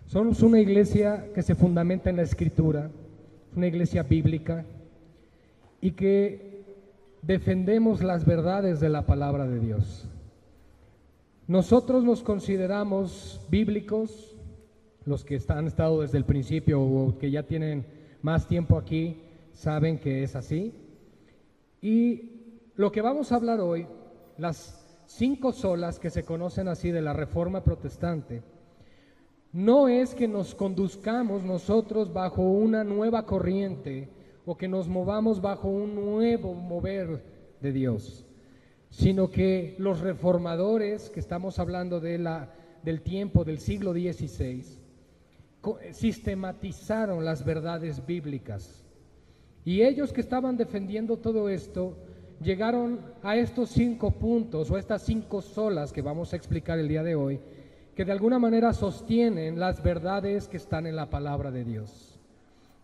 Somos una iglesia que se fundamenta en la Escritura, una iglesia bíblica y que defendemos las verdades de la palabra de Dios. Nosotros nos consideramos bíblicos, los que han estado desde el principio o que ya tienen más tiempo aquí saben que es así. Y lo que vamos a hablar hoy, las 5 solas que se conocen así de la Reforma Protestante, no es que nos conduzcamos nosotros bajo una nueva corriente o que nos movamos bajo un nuevo mover de Dios, sino que los reformadores, que estamos hablando del tiempo del siglo XVI, sistematizaron las verdades bíblicas. Y ellos que estaban defendiendo todo esto, llegaron a estos 5 puntos o estas 5 solas que vamos a explicar el día de hoy, que de alguna manera sostienen las verdades que están en la palabra de Dios.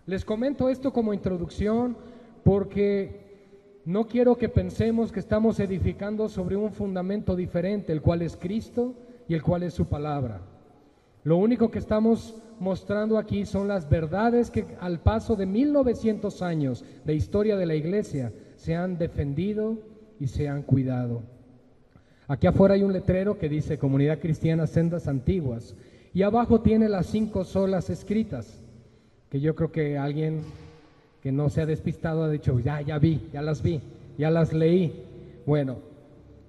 Les comento esto como introducción porque no quiero que pensemos que estamos edificando sobre un fundamento diferente, el cual es Cristo y el cual es su palabra. Lo único que estamos mostrando aquí son las verdades que al paso de 1900 años de historia de la iglesia se han defendido y se han cuidado. Aquí afuera hay un letrero que dice Comunidad Cristiana Sendas Antiguas y abajo tiene las 5 solas escritas, que yo creo que alguien que no se ha despistado ha dicho, ya las vi, ya las leí. Bueno,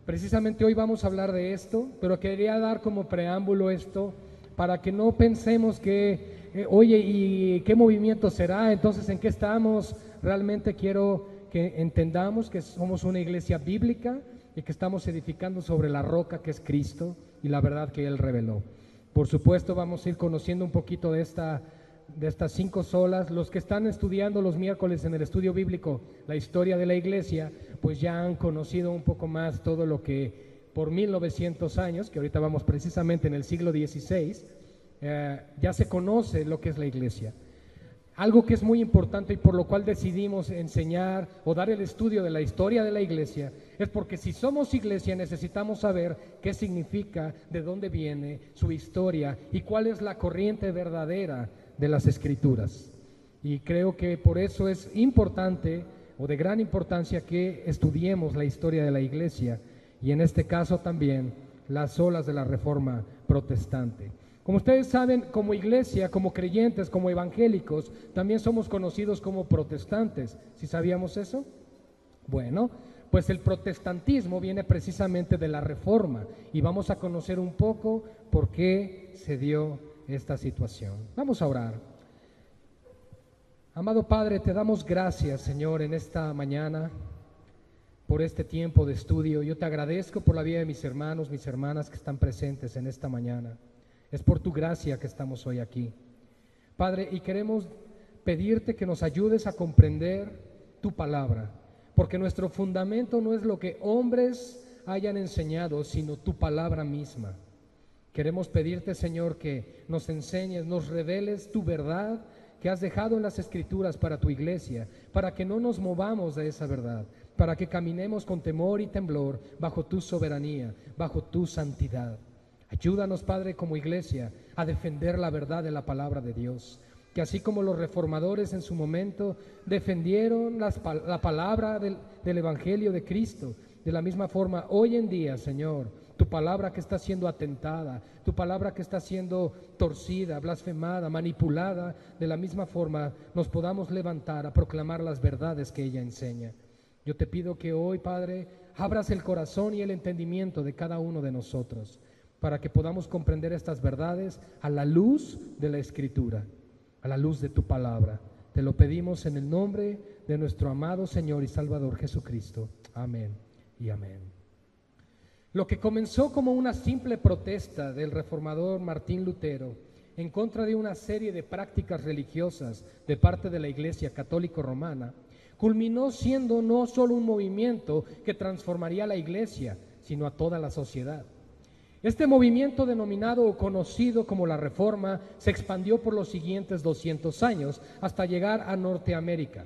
precisamente hoy vamos a hablar de esto, pero quería dar como preámbulo esto para que no pensemos que, oye, ¿y qué movimiento será? Entonces, ¿en qué estamos? Realmente quiero que entendamos que somos una iglesia bíblica y que estamos edificando sobre la roca que es Cristo y la verdad que Él reveló. Por supuesto, vamos a ir conociendo un poquito de estas 5 solas. Los que están estudiando los miércoles en el estudio bíblico la historia de la iglesia, pues ya han conocido un poco más todo lo que por 1900 años, que ahorita vamos precisamente en el siglo XVI, ya se conoce lo que es la iglesia. Algo que es muy importante y por lo cual decidimos enseñar o dar el estudio de la historia de la iglesia es porque si somos iglesia necesitamos saber qué significa, de dónde viene su historia y cuál es la corriente verdadera de las Escrituras. Y creo que por eso es importante o de gran importancia que estudiemos la historia de la iglesia y en este caso también las solas de la Reforma Protestante. Como ustedes saben, como iglesia, como creyentes, como evangélicos, también somos conocidos como protestantes. ¿Sí sabíamos eso? Bueno, pues el protestantismo viene precisamente de la Reforma y vamos a conocer un poco por qué se dio esta situación. Vamos a orar. Amado Padre, te damos gracias, Señor, en esta mañana por este tiempo de estudio. Yo te agradezco por la vida de mis hermanos, mis hermanas que están presentes en esta mañana. Es por tu gracia que estamos hoy aquí, Padre, y queremos pedirte que nos ayudes a comprender tu palabra, porque nuestro fundamento no es lo que hombres hayan enseñado, sino tu palabra misma. Queremos pedirte, Señor, que nos enseñes, nos reveles tu verdad que has dejado en las Escrituras para tu iglesia, para que no nos movamos de esa verdad, para que caminemos con temor y temblor bajo tu soberanía, bajo tu santidad. Ayúdanos, Padre, como iglesia, a defender la verdad de la palabra de Dios, que así como los reformadores en su momento defendieron la palabra del Evangelio de Cristo, de la misma forma, hoy en día, Señor, tu palabra que está siendo atentada, tu palabra que está siendo torcida, blasfemada, manipulada, de la misma forma nos podamos levantar a proclamar las verdades que ella enseña. Yo te pido que hoy, Padre, abras el corazón y el entendimiento de cada uno de nosotros, para que podamos comprender estas verdades a la luz de la Escritura, a la luz de tu palabra. Te lo pedimos en el nombre de nuestro amado Señor y Salvador Jesucristo. Amén y amén. Lo que comenzó como una simple protesta del reformador Martín Lutero en contra de una serie de prácticas religiosas de parte de la Iglesia Católica Romana, culminó siendo no solo un movimiento que transformaría a la Iglesia, sino a toda la sociedad. Este movimiento, denominado o conocido como la Reforma, se expandió por los siguientes 200 años hasta llegar a Norteamérica.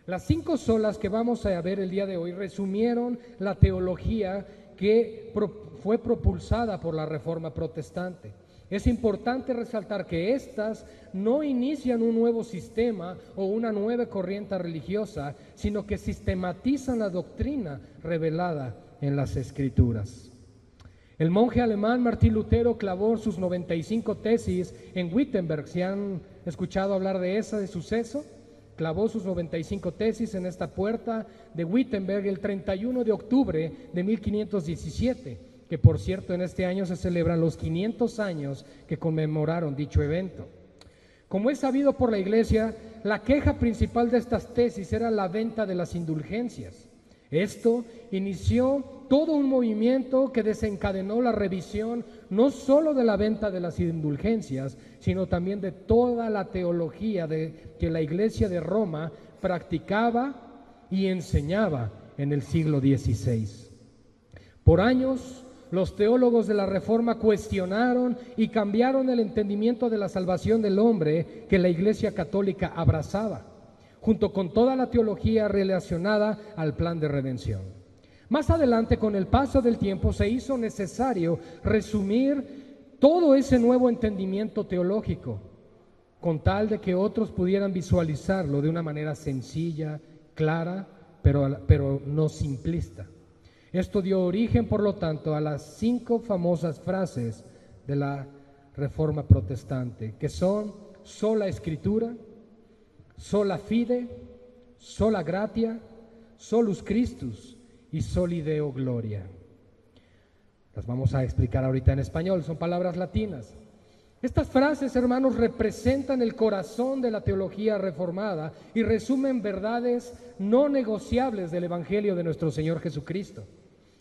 Las 5 solas que vamos a ver el día de hoy resumieron la teología que fue propulsada por la Reforma Protestante. Es importante resaltar que estas no inician un nuevo sistema o una nueva corriente religiosa, sino que sistematizan la doctrina revelada en las Escrituras. El monje alemán Martín Lutero clavó sus 95 tesis en Wittenberg. ¿Si han escuchado hablar de ese suceso? Clavó sus 95 tesis en esta puerta de Wittenberg el 31 de octubre de 1517. Que por cierto en este año se celebran los 500 años que conmemoraron dicho evento. Como es sabido por la Iglesia, la queja principal de estas tesis era la venta de las indulgencias. Esto inició todo un movimiento que desencadenó la revisión no solo de la venta de las indulgencias, sino también de toda la teología que la Iglesia de Roma practicaba y enseñaba en el siglo XVI. Por años, los teólogos de la Reforma cuestionaron y cambiaron el entendimiento de la salvación del hombre que la Iglesia Católica abrazaba, junto con toda la teología relacionada al plan de redención. Más adelante, con el paso del tiempo, se hizo necesario resumir todo ese nuevo entendimiento teológico, con tal de que otros pudieran visualizarlo de una manera sencilla, clara, pero no simplista. Esto dio origen, por lo tanto, a las 5 famosas frases de la Reforma Protestante, que son sola Escritura, sola fide, sola gratia, solus Christus y soli Deo gloria. Las vamos a explicar ahorita en español, son palabras latinas. Estas frases, hermanos, representan el corazón de la teología reformada y resumen verdades no negociables del Evangelio de nuestro Señor Jesucristo.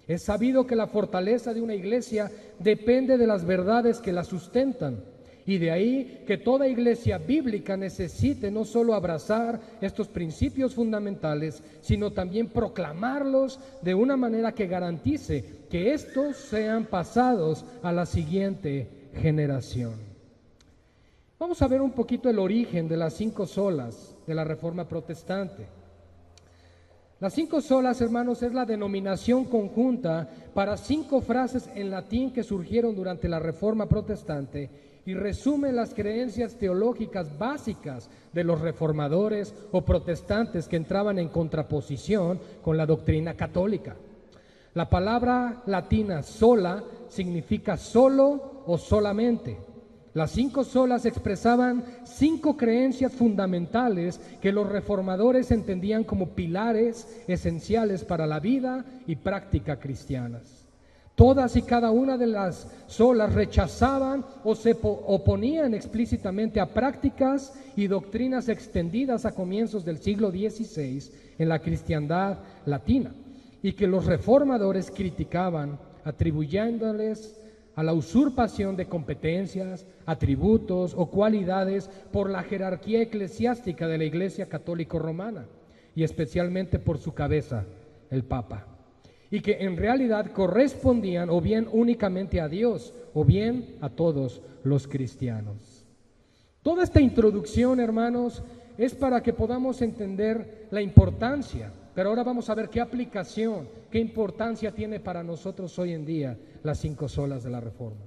Es sabido que la fortaleza de una iglesia depende de las verdades que la sustentan, y de ahí que toda iglesia bíblica necesite no solo abrazar estos principios fundamentales, sino también proclamarlos de una manera que garantice que estos sean pasados a la siguiente generación. Vamos a ver un poquito el origen de las 5 solas de la Reforma Protestante. Las 5 solas, hermanos, es la denominación conjunta para 5 frases en latín que surgieron durante la Reforma Protestante y resumen las creencias teológicas básicas de los reformadores o protestantes que entraban en contraposición con la doctrina católica. La palabra latina sola significa solo o solamente. Las 5 solas expresaban 5 creencias fundamentales que los reformadores entendían como pilares esenciales para la vida y práctica cristianas. Todas y cada una de las solas rechazaban o se oponían explícitamente a prácticas y doctrinas extendidas a comienzos del siglo XVI en la cristiandad latina y que los reformadores criticaban, atribuyéndoles a la usurpación de competencias, atributos o cualidades por la jerarquía eclesiástica de la Iglesia Católica Romana y especialmente por su cabeza, el Papa, y que en realidad correspondían o bien únicamente a Dios o bien a todos los cristianos. Toda esta introducción, hermanos, es para que podamos entender la importancia, pero ahora vamos a ver qué aplicación, qué importancia tiene para nosotros hoy en día las 5 solas de la Reforma.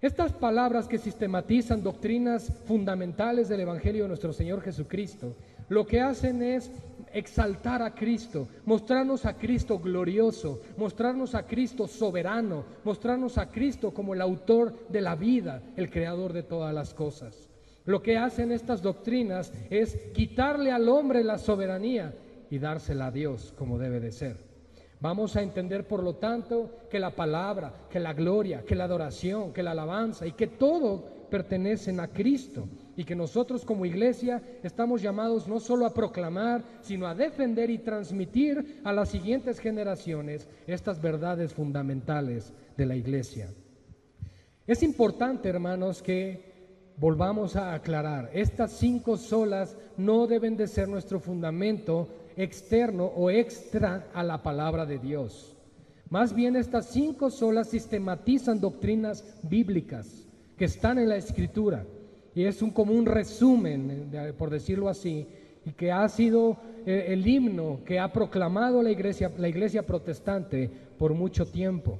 Estas palabras que sistematizan doctrinas fundamentales del Evangelio de nuestro Señor Jesucristo, lo que hacen es exaltar a Cristo, mostrarnos a Cristo glorioso, mostrarnos a Cristo soberano, mostrarnos a Cristo como el autor de la vida, el creador de todas las cosas. Lo que hacen estas doctrinas es quitarle al hombre la soberanía y dársela a Dios como debe de ser. Vamos a entender, por lo tanto, que la palabra, que la gloria, que la adoración, que la alabanza y que todo pertenecen a Cristo y que nosotros como iglesia estamos llamados no solo a proclamar, sino a defender y transmitir a las siguientes generaciones estas verdades fundamentales de la iglesia. Es importante, hermanos, que volvamos a aclarar, estas 5 solas no deben de ser nuestro fundamento externo o extra a la palabra de Dios. Más bien estas 5 solas sistematizan doctrinas bíblicas que están en la Escritura y es como un resumen, por decirlo así, y que ha sido el himno que ha proclamado la iglesia protestante por mucho tiempo.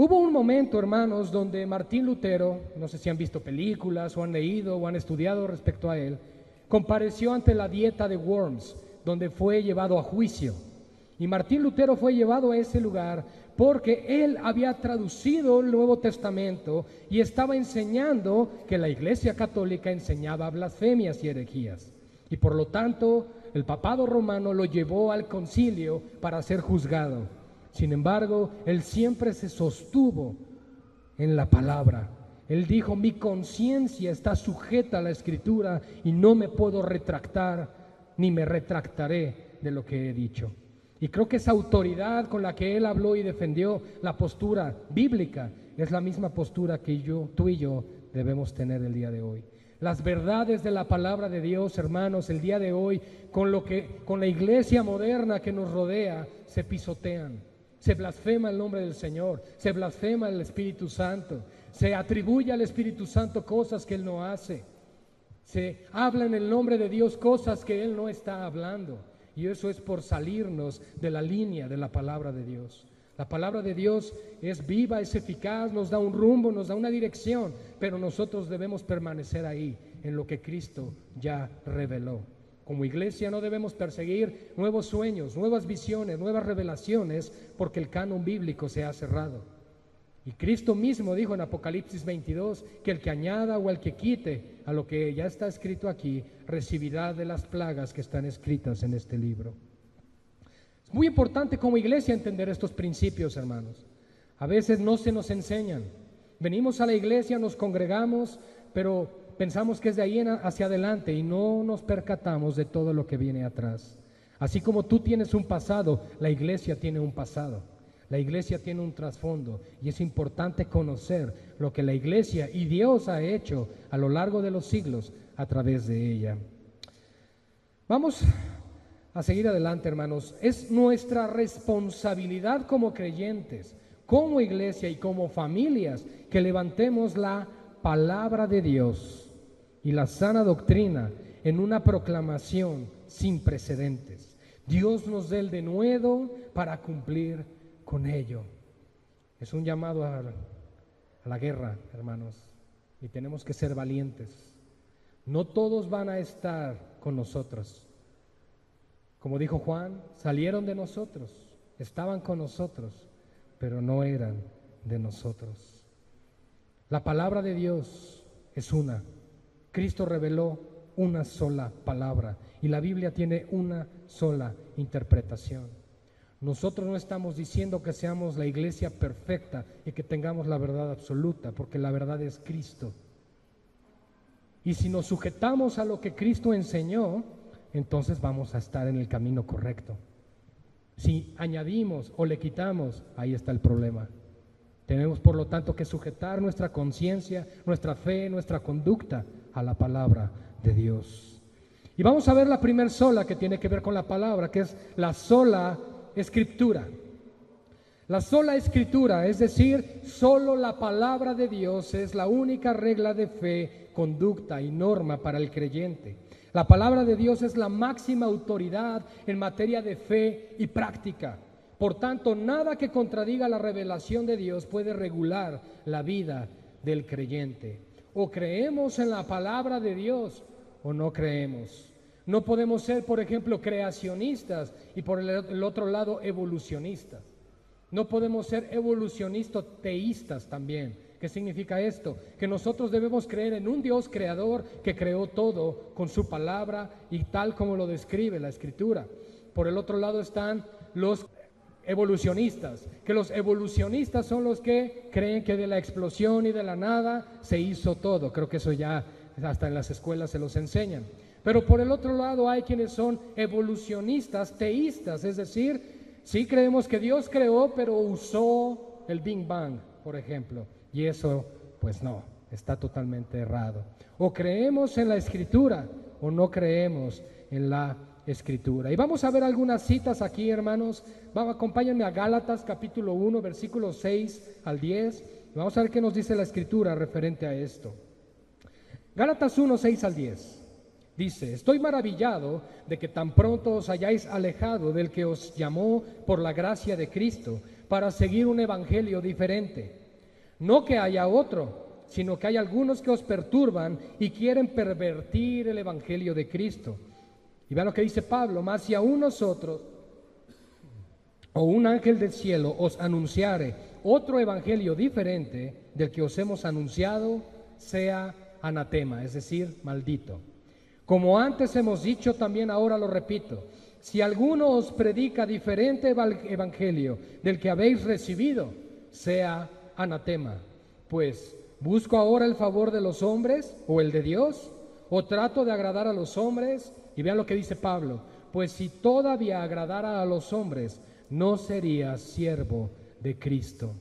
Hubo un momento, hermanos, donde Martín Lutero, no sé si han visto películas o han leído o han estudiado respecto a él, compareció ante la dieta de Worms, donde fue llevado a juicio. Y Martín Lutero fue llevado a ese lugar porque él había traducido el Nuevo Testamento y estaba enseñando que la Iglesia Católica enseñaba blasfemias y herejías. Y por lo tanto, el papado romano lo llevó al concilio para ser juzgado. Sin embargo, él siempre se sostuvo en la palabra. Él dijo: mi conciencia está sujeta a la Escritura y no me puedo retractar ni me retractaré de lo que he dicho. Y creo que esa autoridad con la que él habló y defendió la postura bíblica es la misma postura que tú y yo debemos tener el día de hoy. Las verdades de la palabra de Dios, hermanos, el día de hoy, con la iglesia moderna que nos rodea, se pisotean. Se blasfema el nombre del Señor, se blasfema el Espíritu Santo, se atribuye al Espíritu Santo cosas que Él no hace, se habla en el nombre de Dios cosas que Él no está hablando, y eso es por salirnos de la línea de la palabra de Dios. La palabra de Dios es viva, es eficaz, nos da un rumbo, nos da una dirección, pero nosotros debemos permanecer ahí, en lo que Cristo ya reveló. Como iglesia no debemos perseguir nuevos sueños, nuevas visiones, nuevas revelaciones, porque el canon bíblico se ha cerrado. Y Cristo mismo dijo en Apocalipsis 22 que el que añada o el que quite a lo que ya está escrito aquí, recibirá de las plagas que están escritas en este libro. Es muy importante como iglesia entender estos principios, hermanos. A veces no se nos enseñan. Venimos a la iglesia, nos congregamos, pero pensamos que es de ahí hacia adelante y no nos percatamos de todo lo que viene atrás. Así como tú tienes un pasado, la iglesia tiene un pasado. La iglesia tiene un trasfondo y es importante conocer lo que la iglesia y Dios ha hecho a lo largo de los siglos a través de ella. Vamos a seguir adelante, hermanos. Es nuestra responsabilidad como creyentes, como iglesia y como familias, que levantemos la palabra de Dios y la sana doctrina en una proclamación sin precedentes. Dios nos dé el denuedo para cumplir con ello. Es un llamado a la guerra, hermanos, y tenemos que ser valientes. No todos van a estar con nosotros. Como dijo Juan, salieron de nosotros, estaban con nosotros, pero no eran de nosotros. La palabra de Dios es una. Cristo reveló una sola palabra y la Biblia tiene una sola interpretación. Nosotros no estamos diciendo que seamos la iglesia perfecta y que tengamos la verdad absoluta, porque la verdad es Cristo. Y si nos sujetamos a lo que Cristo enseñó, entonces vamos a estar en el camino correcto. Si añadimos o le quitamos, ahí está el problema. Tenemos, por lo tanto, que sujetar nuestra conciencia, nuestra fe, nuestra conducta a la palabra de Dios. Y vamos a ver la primer sola que tiene que ver con la palabra, que es la sola Escritura. La sola Escritura, es decir, solo la palabra de Dios es la única regla de fe, conducta y norma para el creyente. La palabra de Dios es la máxima autoridad en materia de fe y práctica. Por tanto, nada que contradiga la revelación de Dios puede regular la vida del creyente. O creemos en la palabra de Dios o no creemos. No podemos ser, por ejemplo, creacionistas y por el otro lado evolucionistas. No podemos ser evolucionistas teístas también. ¿Qué significa esto? Que nosotros debemos creer en un Dios creador que creó todo con su palabra y tal como lo describe la Escritura. Por el otro lado están los evolucionistas, que los evolucionistas son los que creen que de la explosión y de la nada se hizo todo. Creo que eso ya hasta en las escuelas se los enseñan. Pero por el otro lado hay quienes son evolucionistas teístas, es decir, sí creemos que Dios creó, pero usó el Big Bang, por ejemplo, y eso pues no, está totalmente errado. O creemos en la Escritura o no creemos en la Escritura. Y vamos a ver algunas citas aquí, hermanos. Acompáñenme a Gálatas capítulo 1, versículos 6 al 10. Vamos a ver qué nos dice la Escritura referente a esto. Gálatas 1, 6 al 10. Dice: estoy maravillado de que tan pronto os hayáis alejado del que os llamó por la gracia de Cristo para seguir un evangelio diferente. No que haya otro, sino que hay algunos que os perturban y quieren pervertir el evangelio de Cristo. Y vean lo que dice Pablo: mas si aún nosotros o un ángel del cielo os anunciare otro evangelio diferente del que os hemos anunciado, sea anatema, es decir, maldito. Como antes hemos dicho, también ahora lo repito: si alguno os predica diferente evangelio del que habéis recibido, sea anatema. Pues, ¿busco ahora el favor de los hombres o el de Dios? ¿O trato de agradar a los hombres? Y vean lo que dice Pablo: pues si todavía agradara a los hombres, no sería siervo de Cristo.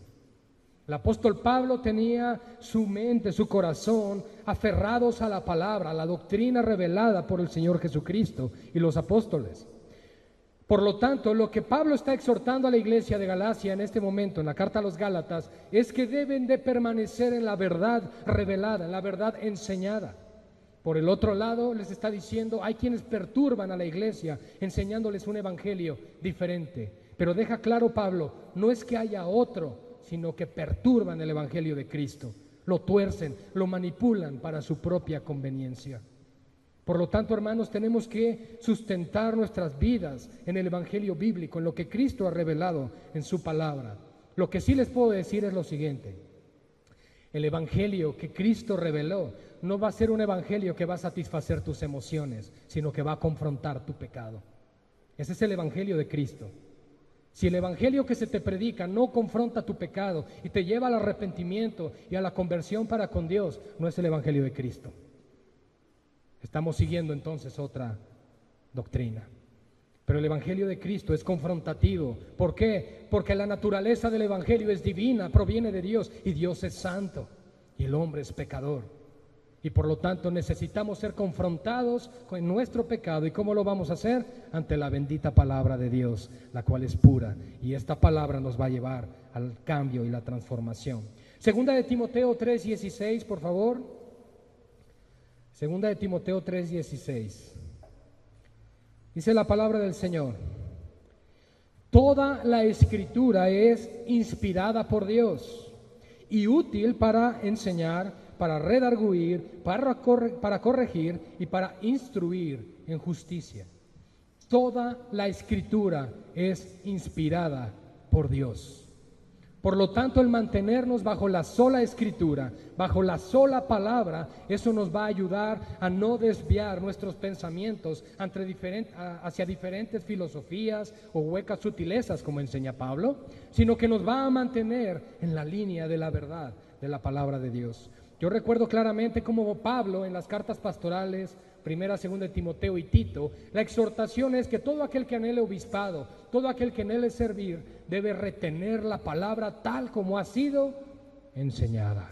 El apóstol Pablo tenía su mente, su corazón aferrados a la palabra, a la doctrina revelada por el Señor Jesucristo y los apóstoles. Por lo tanto, lo que Pablo está exhortando a la iglesia de Galacia en este momento, en la carta a los Gálatas, es que deben de permanecer en la verdad revelada, en la verdad enseñada. Por el otro lado, les está diciendo, hay quienes perturban a la iglesia enseñándoles un evangelio diferente. Pero deja claro Pablo, no es que haya otro, sino que perturban el evangelio de Cristo, lo tuercen, lo manipulan para su propia conveniencia. Por lo tanto, hermanos, tenemos que sustentar nuestras vidas en el evangelio bíblico, en lo que Cristo ha revelado en su palabra. Lo que sí les puedo decir es lo siguiente: el evangelio que Cristo reveló no va a ser un evangelio que va a satisfacer tus emociones, sino que va a confrontar tu pecado. Ese es el evangelio de Cristo. Si el evangelio que se te predica no confronta tu pecado y te lleva al arrepentimiento y a la conversión para con Dios, no es el evangelio de Cristo. Estamos siguiendo entonces otra doctrina. Pero el evangelio de Cristo es confrontativo. ¿Por qué? Porque la naturaleza del evangelio es divina, proviene de Dios, y Dios es santo y el hombre es pecador. Y por lo tanto necesitamos ser confrontados con nuestro pecado. ¿Y cómo lo vamos a hacer? Ante la bendita palabra de Dios, la cual es pura. Y esta palabra nos va a llevar al cambio y la transformación. Segunda de Timoteo 3:16, por favor. Segunda de Timoteo 3:16. Dice la palabra del Señor: toda la escritura es inspirada por Dios y útil para enseñar, para redarguir, para corregir y para instruir en justicia. Toda la escritura es inspirada por Dios. Por lo tanto, el mantenernos bajo la sola escritura, bajo la sola palabra, eso nos va a ayudar a no desviar nuestros pensamientos hacia diferentes filosofías o huecas sutilezas, como enseña Pablo, sino que nos va a mantener en la línea de la verdad de la palabra de Dios. Yo recuerdo claramente cómo Pablo en las cartas pastorales, primera, segunda de Timoteo y Tito, la exhortación es que todo aquel que anhele obispado, todo aquel que anhele servir, debe retener la palabra tal como ha sido enseñada.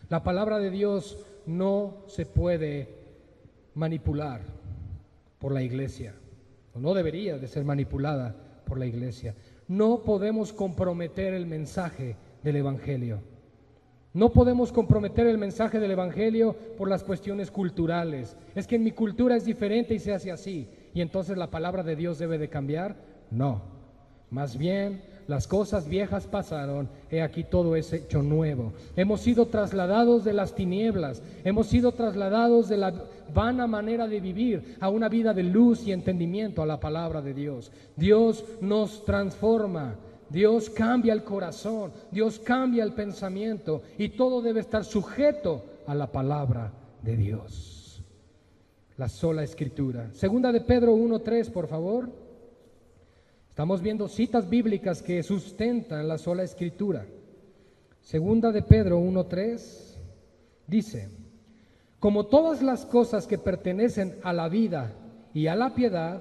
La palabra de Dios no se puede manipular por la iglesia, o no debería de ser manipulada por la iglesia. No podemos comprometer el mensaje del evangelio. No podemos comprometer el mensaje del evangelio por las cuestiones culturales. Es que en mi cultura es diferente y se hace así, y entonces la palabra de Dios debe de cambiar. No, más bien las cosas viejas pasaron, he aquí todo es hecho nuevo. Hemos sido trasladados de las tinieblas, hemos sido trasladados de la vana manera de vivir a una vida de luz y entendimiento a la palabra de Dios. Dios nos transforma. Dios cambia el corazón, Dios cambia el pensamiento, y todo debe estar sujeto a la palabra de Dios. La sola escritura. Segunda de Pedro 1:3, por favor. Estamos viendo citas bíblicas que sustentan la sola escritura. Segunda de Pedro 1:3 dice: como todas las cosas que pertenecen a la vida y a la piedad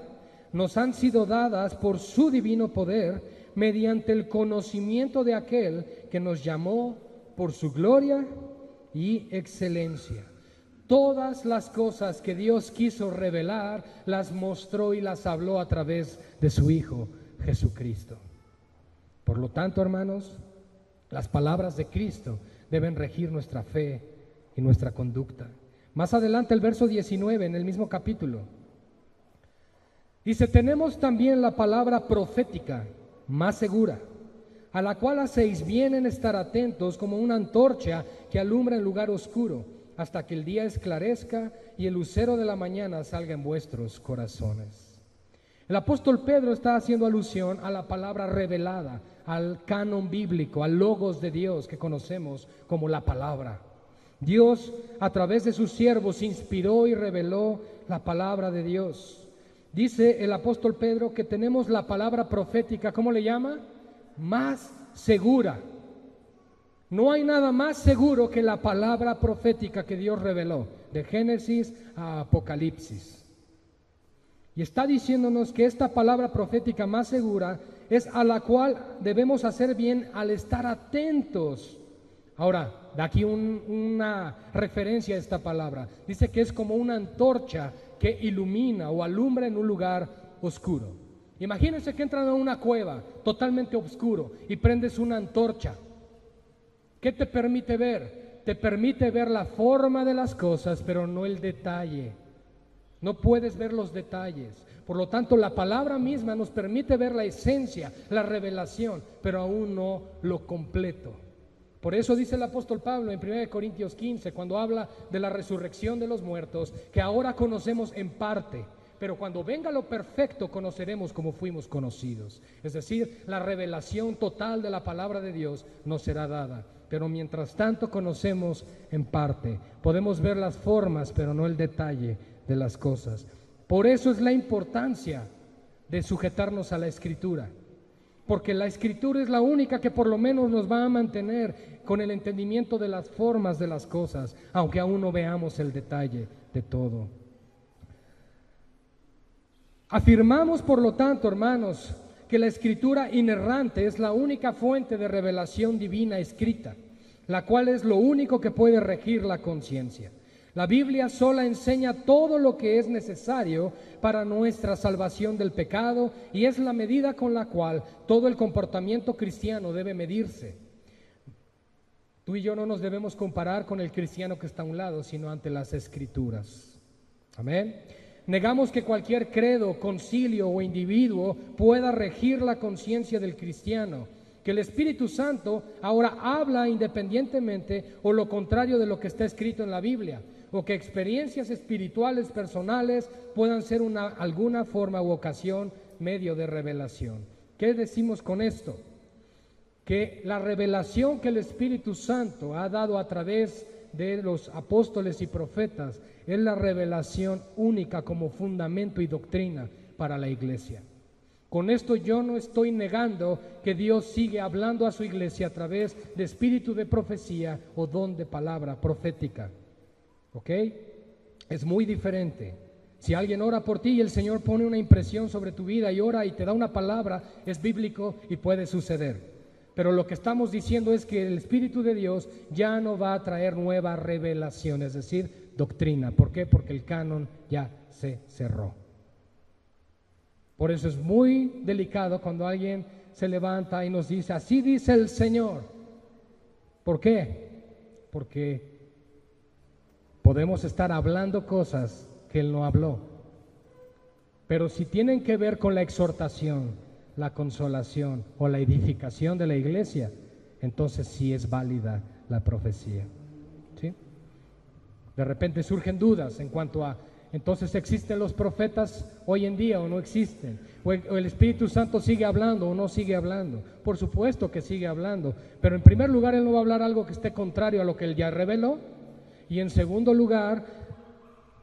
nos han sido dadas por su divino poder, mediante el conocimiento de aquel que nos llamó por su gloria y excelencia. Todas las cosas que Dios quiso revelar, las mostró y las habló a través de su Hijo Jesucristo. Por lo tanto, hermanos, las palabras de Cristo deben regir nuestra fe y nuestra conducta. Más adelante, el verso 19, en el mismo capítulo, dice: tenemos también la palabra profética más segura, a la cual hacéis bien en estar atentos como una antorcha que alumbra en lugar oscuro, hasta que el día esclarezca y el lucero de la mañana salga en vuestros corazones. El apóstol Pedro está haciendo alusión a la palabra revelada, al canon bíblico, al logos de Dios que conocemos como la palabra. Dios, a través de sus siervos, inspiró y reveló la palabra de Dios. Dice el apóstol Pedro que tenemos la palabra profética, ¿cómo le llama? Más segura. No hay nada más seguro que la palabra profética que Dios reveló, de Génesis a Apocalipsis. Y está diciéndonos que esta palabra profética más segura es a la cual debemos hacer bien al estar atentos. Ahora, de aquí una referencia a esta palabra. Dice que es como una antorcha que ilumina o alumbra en un lugar oscuro. Imagínense que entran a una cueva totalmente oscuro y prendes una antorcha. ¿Qué te permite ver? Te permite ver la forma de las cosas, pero no el detalle. No puedes ver los detalles. Por lo tanto, la palabra misma nos permite ver la esencia, la revelación, pero aún no lo completo. Por eso dice el apóstol Pablo en 1 Corintios 15, cuando habla de la resurrección de los muertos, que ahora conocemos en parte, pero cuando venga lo perfecto conoceremos como fuimos conocidos. Es decir, la revelación total de la palabra de Dios nos será dada. Pero mientras tanto conocemos en parte. Podemos ver las formas, pero no el detalle de las cosas. Por eso es la importancia de sujetarnos a la Escritura. Porque la Escritura es la única que por lo menos nos va a mantener con el entendimiento de las formas de las cosas, aunque aún no veamos el detalle de todo. Afirmamos, por lo tanto, hermanos, que la Escritura inerrante es la única fuente de revelación divina escrita, la cual es lo único que puede regir la conciencia. La Biblia sola enseña todo lo que es necesario para nuestra salvación del pecado y es la medida con la cual todo el comportamiento cristiano debe medirse. Tú y yo no nos debemos comparar con el cristiano que está a un lado, sino ante las Escrituras. Amén. Negamos que cualquier credo, concilio o individuo pueda regir la conciencia del cristiano, que el Espíritu Santo ahora habla independientemente o lo contrario de lo que está escrito en la Biblia, o que experiencias espirituales personales puedan ser alguna forma u ocasión medio de revelación. ¿Qué decimos con esto? Que la revelación que el Espíritu Santo ha dado a través de los apóstoles y profetas es la revelación única como fundamento y doctrina para la iglesia. Con esto yo no estoy negando que Dios sigue hablando a su iglesia a través de espíritu de profecía o don de palabra profética. ¿Ok? Es muy diferente. Si alguien ora por ti y el Señor pone una impresión sobre tu vida y ora y te da una palabra, es bíblico y puede suceder. Pero lo que estamos diciendo es que el Espíritu de Dios ya no va a traer nueva revelación, es decir, doctrina. ¿Por qué? Porque el canon ya se cerró. Por eso es muy delicado cuando alguien se levanta y nos dice, así dice el Señor. ¿Por qué? Porque podemos estar hablando cosas que Él no habló. Pero si tienen que ver con la exhortación, la consolación o la edificación de la iglesia, entonces sí es válida la profecía. ¿Sí? De repente surgen dudas en cuanto a, entonces, ¿existen los profetas hoy en día o no existen? ¿O el Espíritu Santo sigue hablando o no sigue hablando? Por supuesto que sigue hablando, pero en primer lugar Él no va a hablar algo que esté contrario a lo que Él ya reveló, y en segundo lugar,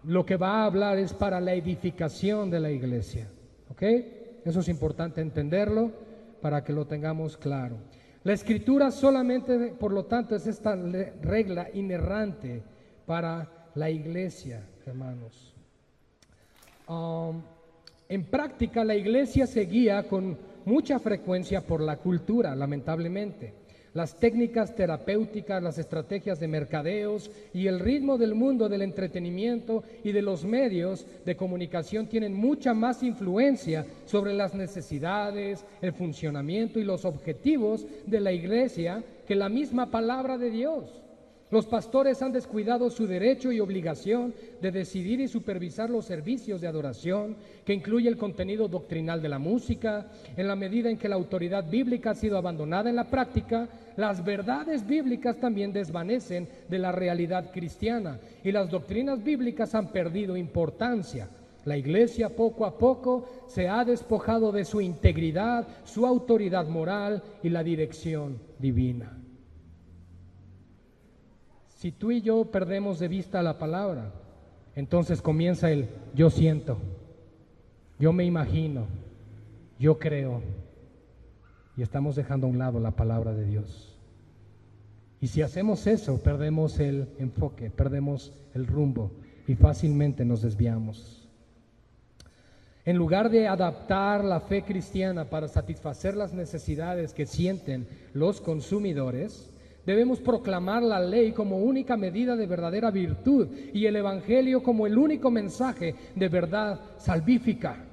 lo que va a hablar es para la edificación de la iglesia. ¿Ok? Eso es importante entenderlo para que lo tengamos claro. La Escritura solamente, por lo tanto, es esta regla inerrante para la iglesia, hermanos. En práctica, la iglesia se guía con mucha frecuencia por la cultura, lamentablemente. Las técnicas terapéuticas, las estrategias de mercadeos y el ritmo del mundo del entretenimiento y de los medios de comunicación tienen mucha más influencia sobre las necesidades, el funcionamiento y los objetivos de la iglesia que la misma palabra de Dios. Los pastores han descuidado su derecho y obligación de decidir y supervisar los servicios de adoración, que incluye el contenido doctrinal de la música. En la medida en que la autoridad bíblica ha sido abandonada en la práctica, las verdades bíblicas también desvanecen de la realidad cristiana y las doctrinas bíblicas han perdido importancia. La iglesia poco a poco se ha despojado de su integridad, su autoridad moral y la dirección divina. Si tú y yo perdemos de vista la palabra, entonces comienza el yo siento, yo me imagino, yo creo, y estamos dejando a un lado la palabra de Dios. Y si hacemos eso, perdemos el enfoque, perdemos el rumbo y fácilmente nos desviamos. En lugar de adaptar la fe cristiana para satisfacer las necesidades que sienten los consumidores, debemos proclamar la ley como única medida de verdadera virtud y el evangelio como el único mensaje de verdad salvífica.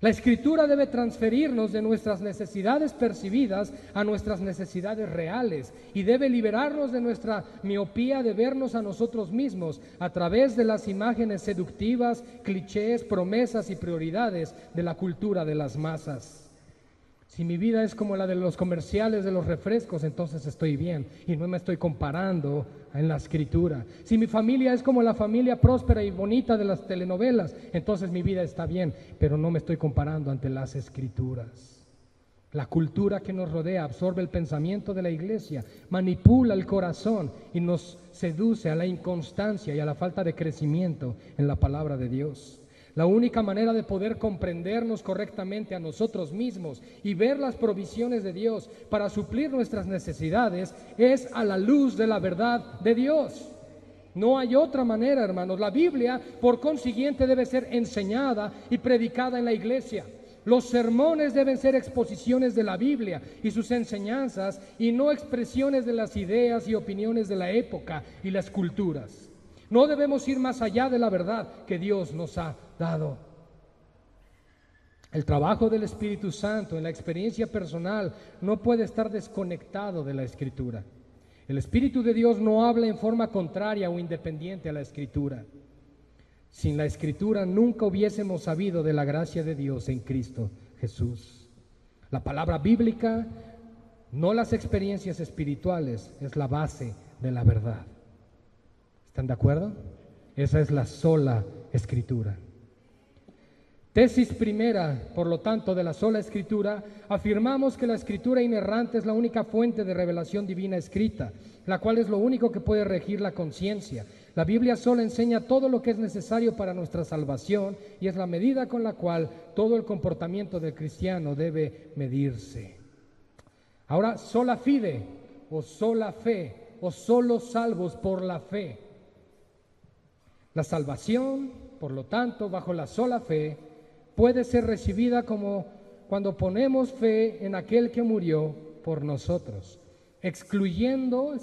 La Escritura debe transferirnos de nuestras necesidades percibidas a nuestras necesidades reales y debe liberarnos de nuestra miopía de vernos a nosotros mismos a través de las imágenes seductivas, clichés, promesas y prioridades de la cultura de las masas. Si mi vida es como la de los comerciales de los refrescos, entonces estoy bien y no me estoy comparando en la Escritura. Si mi familia es como la familia próspera y bonita de las telenovelas, entonces mi vida está bien, pero no me estoy comparando ante las Escrituras. La cultura que nos rodea absorbe el pensamiento de la iglesia, manipula el corazón y nos seduce a la inconstancia y a la falta de crecimiento en la palabra de Dios. La única manera de poder comprendernos correctamente a nosotros mismos y ver las provisiones de Dios para suplir nuestras necesidades es a la luz de la verdad de Dios. No hay otra manera, hermanos. La Biblia, por consiguiente, debe ser enseñada y predicada en la iglesia. Los sermones deben ser exposiciones de la Biblia y sus enseñanzas y no expresiones de las ideas y opiniones de la época y las culturas. No debemos ir más allá de la verdad que Dios nos ha dado. El trabajo del Espíritu Santo en la experiencia personal no puede estar desconectado de la Escritura. El Espíritu de Dios no habla en forma contraria o independiente a la Escritura. Sin la Escritura nunca hubiésemos sabido de la gracia de Dios en Cristo Jesús. La palabra bíblica, no las experiencias espirituales, es la base de la verdad. ¿Están de acuerdo? Esa es la sola Escritura. Tesis primera, por lo tanto, de la sola Escritura, afirmamos que la Escritura inerrante es la única fuente de revelación divina escrita, la cual es lo único que puede regir la conciencia. La Biblia sola enseña todo lo que es necesario para nuestra salvación y es la medida con la cual todo el comportamiento del cristiano debe medirse. Ahora, sola fide o sola fe o solo salvos por la fe. La salvación, por lo tanto, bajo la sola fe, puede ser recibida como cuando ponemos fe en aquel que murió por nosotros, excluyendo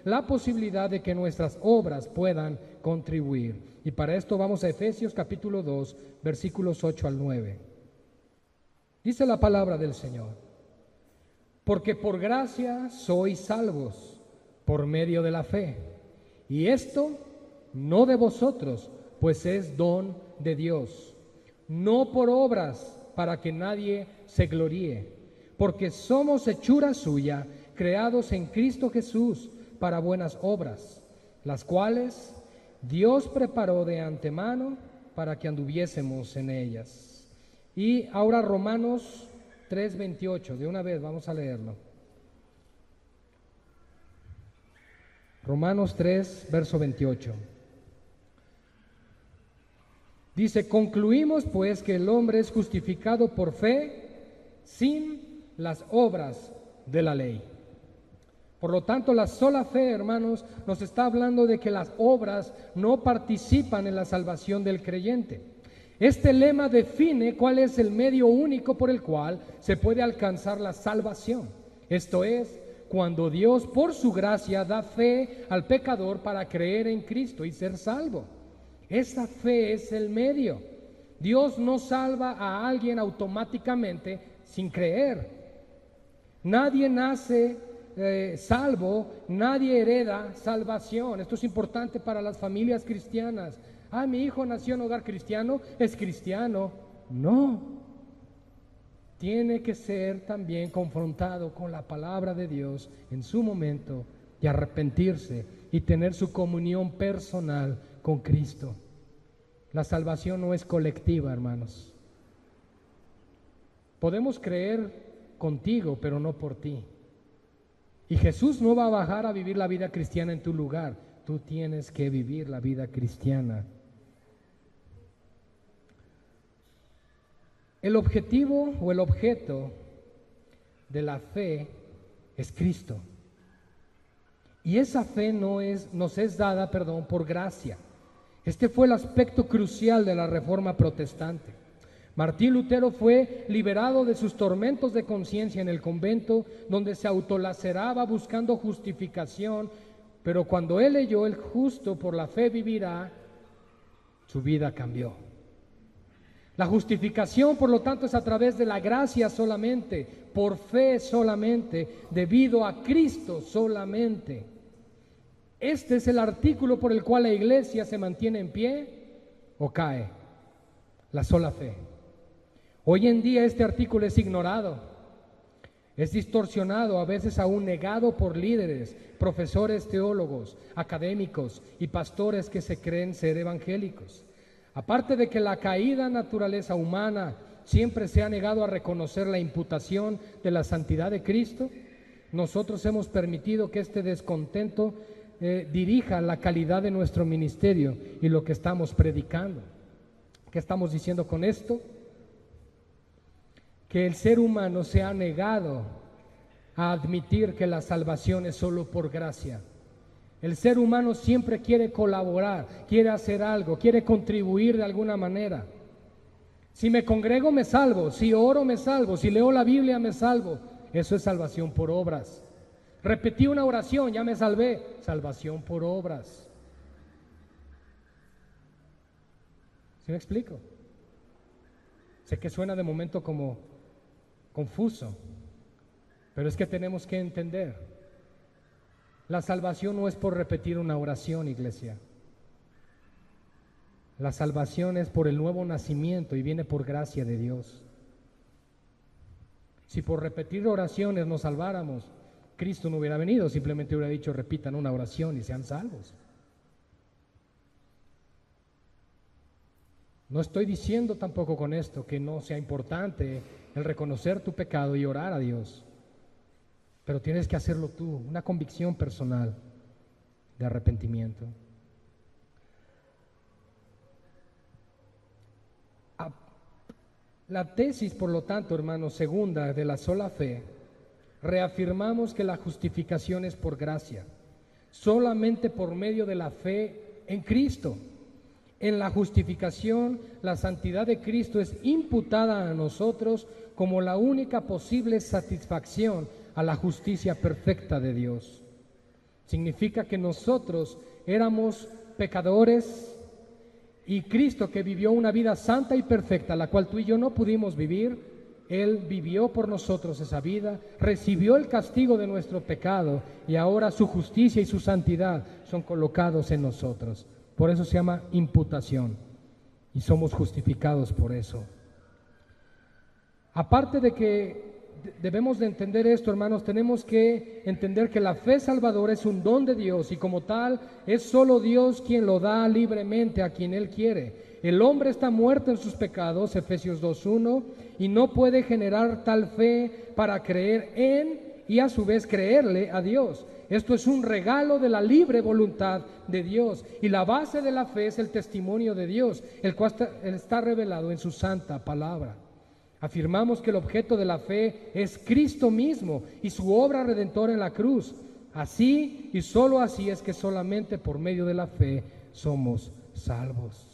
la posibilidad de que nuestras obras puedan contribuir. Y para esto vamos a Efesios capítulo 2, versículos 8 al 9. Dice la palabra del Señor: porque por gracia sois salvos por medio de la fe, y esto no de vosotros, pues es don de Dios, no por obras para que nadie se gloríe, porque somos hechura suya, creados en Cristo Jesús para buenas obras, las cuales Dios preparó de antemano para que anduviésemos en ellas. Y ahora Romanos 3:28, de una vez vamos a leerlo. Romanos 3, verso 28. Dice: concluimos pues que el hombre es justificado por fe sin las obras de la ley. Por lo tanto, la sola fe, hermanos, nos está hablando de que las obras no participan en la salvación del creyente. Este lema define cuál es el medio único por el cual se puede alcanzar la salvación. Esto es, cuando Dios por su gracia da fe al pecador para creer en Cristo y ser salvo. Esa fe es el medio. Dios no salva a alguien automáticamente sin creer. Nadie nace salvo, nadie hereda salvación. Esto es importante para las familias cristianas. Mi hijo nació en hogar cristiano, es cristiano. No. Tiene que ser también confrontado con la palabra de Dios en su momento y arrepentirse y tener su comunión personal con Cristo. La salvación no es colectiva, hermanos. Podemos creer contigo, pero no por ti. Y Jesús no va a bajar a vivir la vida cristiana en tu lugar. Tú tienes que vivir la vida cristiana. El objetivo o el objeto de la fe es Cristo. Y esa fe nos es dada por gracia. Este fue el aspecto crucial de la Reforma protestante. Martín Lutero fue liberado de sus tormentos de conciencia en el convento, donde se autolaceraba buscando justificación, pero cuando él leyó "El justo por la fe vivirá", su vida cambió. La justificación, por lo tanto, es a través de la gracia solamente, por fe solamente, debido a Cristo solamente. Este es el artículo por el cual la iglesia se mantiene en pie o cae: la sola fe. Hoy en día este artículo es ignorado, es distorsionado, a veces aún negado por líderes, profesores, teólogos, académicos y pastores que se creen ser evangélicos. Aparte de que la caída naturaleza humana siempre se ha negado a reconocer la imputación de la santidad de Cristo, nosotros hemos permitido que este descontento dirija la calidad de nuestro ministerio y lo que estamos predicando. ¿Qué estamos diciendo con esto? Que el ser humano se ha negado a admitir que la salvación es solo por gracia. El ser humano siempre quiere colaborar, quiere hacer algo, quiere contribuir de alguna manera. Si me congrego me salvo, si oro me salvo, si leo la Biblia me salvo. Eso es salvación por obras. Repetí una oración, ya me salvé. Salvación por obras. ¿Sí me explico? Sé que suena de momento como confuso, pero es que tenemos que entender: la salvación no es por repetir una oración, iglesia. La salvación es por el nuevo nacimiento y viene por gracia de Dios. Si por repetir oraciones nos salváramos, Cristo no hubiera venido, simplemente hubiera dicho: repitan una oración y sean salvos. No estoy diciendo tampoco con esto que no sea importante el reconocer tu pecado y orar a Dios, pero tienes que hacerlo tú, una convicción personal de arrepentimiento. La tesis, por lo tanto, hermanos, segunda de la sola fe, reafirmamos que la justificación es por gracia, solamente por medio de la fe en Cristo. En la justificación, la santidad de Cristo es imputada a nosotros como la única posible satisfacción a la justicia perfecta de Dios. Significa que nosotros éramos pecadores y Cristo, que vivió una vida santa y perfecta, la cual tú y yo no pudimos vivir, Él vivió por nosotros esa vida, recibió el castigo de nuestro pecado y ahora su justicia y su santidad son colocados en nosotros. Por eso se llama imputación y somos justificados por eso. Aparte de que debemos de entender esto, hermanos, tenemos que entender que la fe salvadora es un don de Dios y como tal es solo Dios quien lo da libremente a quien Él quiere. El hombre está muerto en sus pecados, Efesios 2:1, y no puede generar tal fe para creer en y a su vez creerle a Dios. Esto es un regalo de la libre voluntad de Dios y la base de la fe es el testimonio de Dios, el cual está revelado en su santa palabra. Afirmamos que el objeto de la fe es Cristo mismo y su obra redentora en la cruz. Así y solo así es que solamente por medio de la fe somos salvos.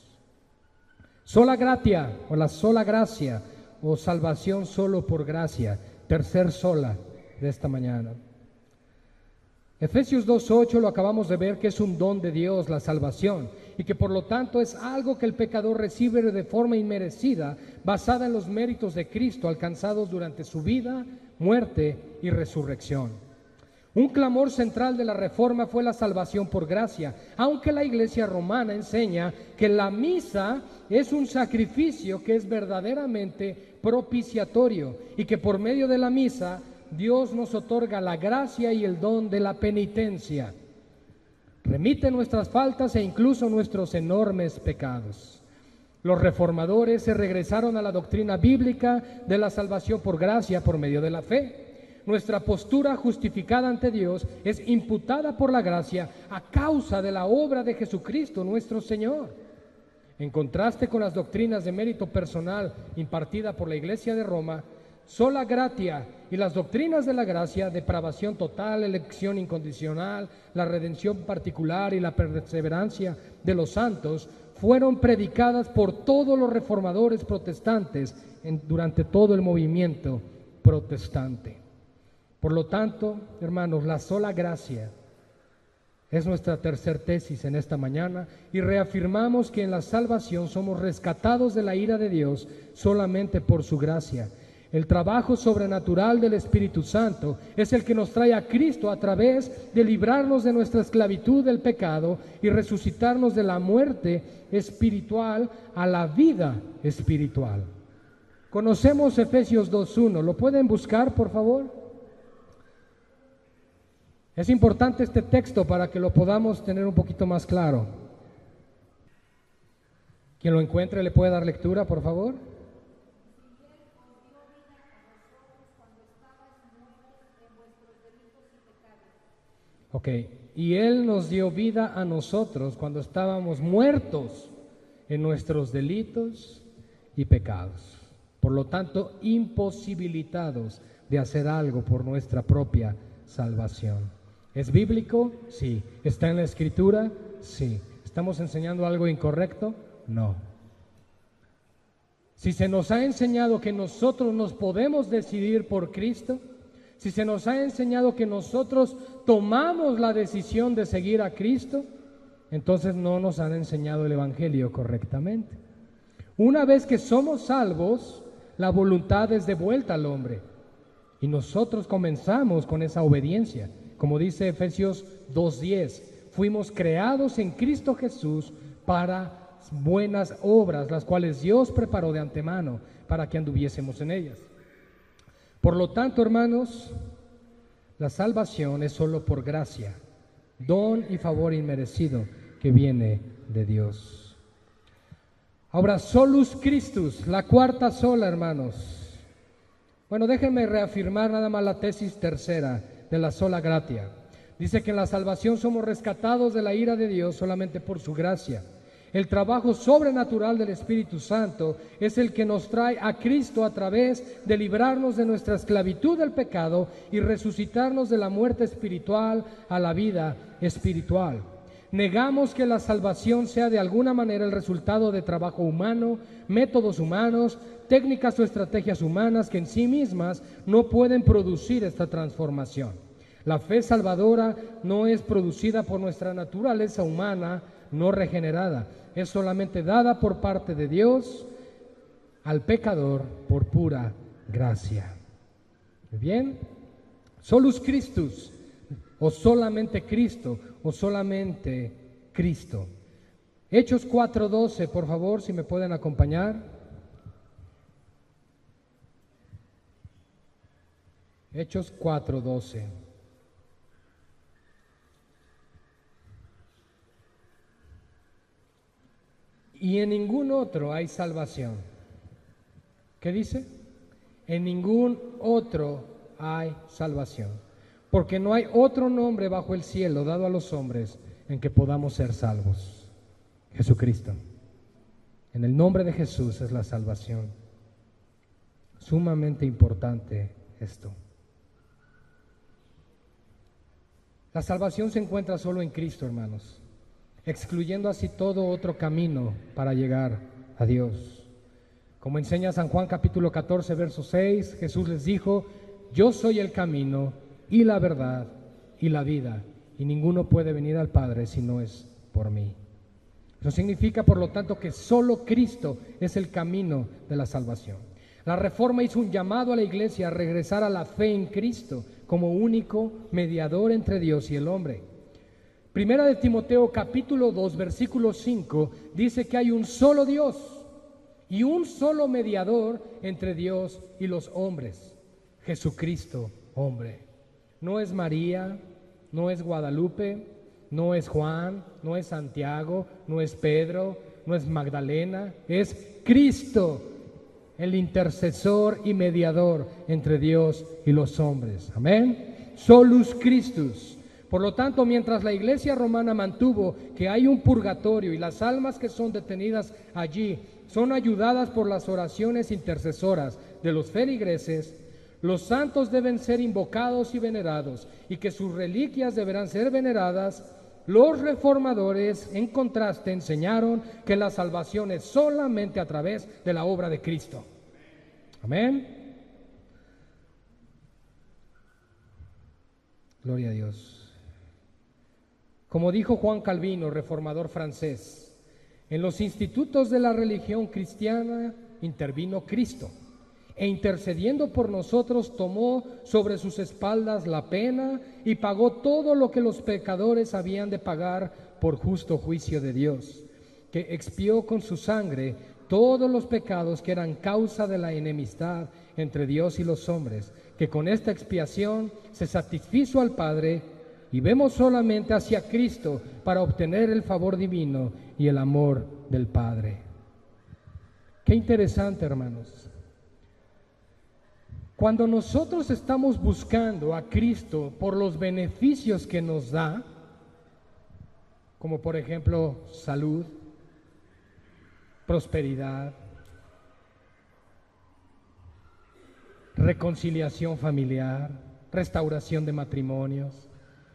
Sola gratia o la sola gracia o salvación solo por gracia. Tercer sola de esta mañana. Efesios 2:8 lo acabamos de ver que es un don de Dios la salvación y que por lo tanto es algo que el pecador recibe de forma inmerecida, basada en los méritos de Cristo alcanzados durante su vida, muerte y resurrección. Un clamor central de la Reforma fue la salvación por gracia, aunque la Iglesia romana enseña que la misa es un sacrificio que es verdaderamente propiciatorio y que por medio de la misa Dios nos otorga la gracia y el don de la penitencia. Remite nuestras faltas e incluso nuestros enormes pecados. Los reformadores se regresaron a la doctrina bíblica de la salvación por gracia por medio de la fe. Nuestra postura justificada ante Dios es imputada por la gracia a causa de la obra de Jesucristo nuestro Señor. En contraste con las doctrinas de mérito personal impartida por la Iglesia de Roma, sola gratia y las doctrinas de la gracia, depravación total, elección incondicional, la redención particular y la perseverancia de los santos, fueron predicadas por todos los reformadores protestantes durante todo el movimiento protestante. Por lo tanto, hermanos, la sola gracia es nuestra tercera tesis en esta mañana y reafirmamos que en la salvación somos rescatados de la ira de Dios solamente por su gracia. El trabajo sobrenatural del Espíritu Santo es el que nos trae a Cristo a través de librarnos de nuestra esclavitud del pecado y resucitarnos de la muerte espiritual a la vida espiritual. Conocemos Efesios 2:1. ¿Lo pueden buscar, por favor? Es importante este texto para que lo podamos tener un poquito más claro. Quien lo encuentre le puede dar lectura, por favor. Ok, y Él nos dio vida a nosotros cuando estábamos muertos en nuestros delitos y pecados. Por lo tanto, imposibilitados de hacer algo por nuestra propia salvación. ¿Es bíblico? Sí. ¿Está en la Escritura? Sí. ¿Estamos enseñando algo incorrecto? No. Si se nos ha enseñado que nosotros nos podemos decidir por Cristo, si se nos ha enseñado que nosotros tomamos la decisión de seguir a Cristo, entonces no nos han enseñado el Evangelio correctamente. Una vez que somos salvos, la voluntad es devuelta al hombre y nosotros comenzamos con esa obediencia. Como dice Efesios 2:10, fuimos creados en Cristo Jesús para buenas obras, las cuales Dios preparó de antemano para que anduviésemos en ellas. Por lo tanto, hermanos, la salvación es solo por gracia, don y favor inmerecido que viene de Dios. Ahora, solus Christus, la cuarta sola, hermanos. Bueno, déjenme reafirmar nada más la tesis tercera de la sola gratia. Dice que en la salvación somos rescatados de la ira de Dios solamente por su gracia. El trabajo sobrenatural del Espíritu Santo es el que nos trae a Cristo a través de librarnos de nuestra esclavitud del pecado y resucitarnos de la muerte espiritual a la vida espiritual. Negamos que la salvación sea de alguna manera el resultado de trabajo humano, métodos humanos, técnicas o estrategias humanas que en sí mismas no pueden producir esta transformación. La fe salvadora no es producida por nuestra naturaleza humana no regenerada, es solamente dada por parte de Dios al pecador por pura gracia. Bien, solus Christus, o solamente Cristo, o solamente Cristo. Hechos 4:12, por favor, si me pueden acompañar. Hechos 4:12. Y en ningún otro hay salvación. ¿Qué dice? En ningún otro hay salvación, porque no hay otro nombre bajo el cielo dado a los hombres en que podamos ser salvos. Jesucristo. En el nombre de Jesús es la salvación. Sumamente importante esto. La salvación se encuentra solo en Cristo, hermanos, excluyendo así todo otro camino para llegar a Dios. Como enseña San Juan capítulo 14, verso 6, Jesús les dijo: yo soy el camino y la verdad y la vida, y ninguno puede venir al Padre si no es por mí. Eso significa, por lo tanto, que solo Cristo es el camino de la salvación. La Reforma hizo un llamado a la Iglesia a regresar a la fe en Cristo como único mediador entre Dios y el hombre. Primera de Timoteo capítulo 2 versículo 5 dice que hay un solo Dios y un solo mediador entre Dios y los hombres, Jesucristo, hombre. No es María, no es Guadalupe, no es Juan, no es Santiago, no es Pedro, no es Magdalena, es Cristo, el intercesor y mediador entre Dios y los hombres. Amén. Solus Christus. Por lo tanto, mientras la iglesia romana mantuvo que hay un purgatorio y las almas que son detenidas allí son ayudadas por las oraciones intercesoras de los feligreses, los santos deben ser invocados y venerados, y que sus reliquias deberán ser veneradas. Los reformadores, en contraste, enseñaron que la salvación es solamente a través de la obra de Cristo. Amén. Gloria a Dios. Como dijo Juan Calvino, reformador francés, en los institutos de la religión cristiana intervino Cristo, e intercediendo por nosotros tomó sobre sus espaldas la pena y pagó todo lo que los pecadores habían de pagar por justo juicio de Dios, que expió con su sangre todos los pecados que eran causa de la enemistad entre Dios y los hombres, que con esta expiación se satisfizo al Padre, y vemos solamente hacia Cristo para obtener el favor divino y el amor del Padre. Qué interesante, hermanos. Cuando nosotros estamos buscando a Cristo por los beneficios que nos da, como por ejemplo salud, prosperidad, reconciliación familiar, restauración de matrimonios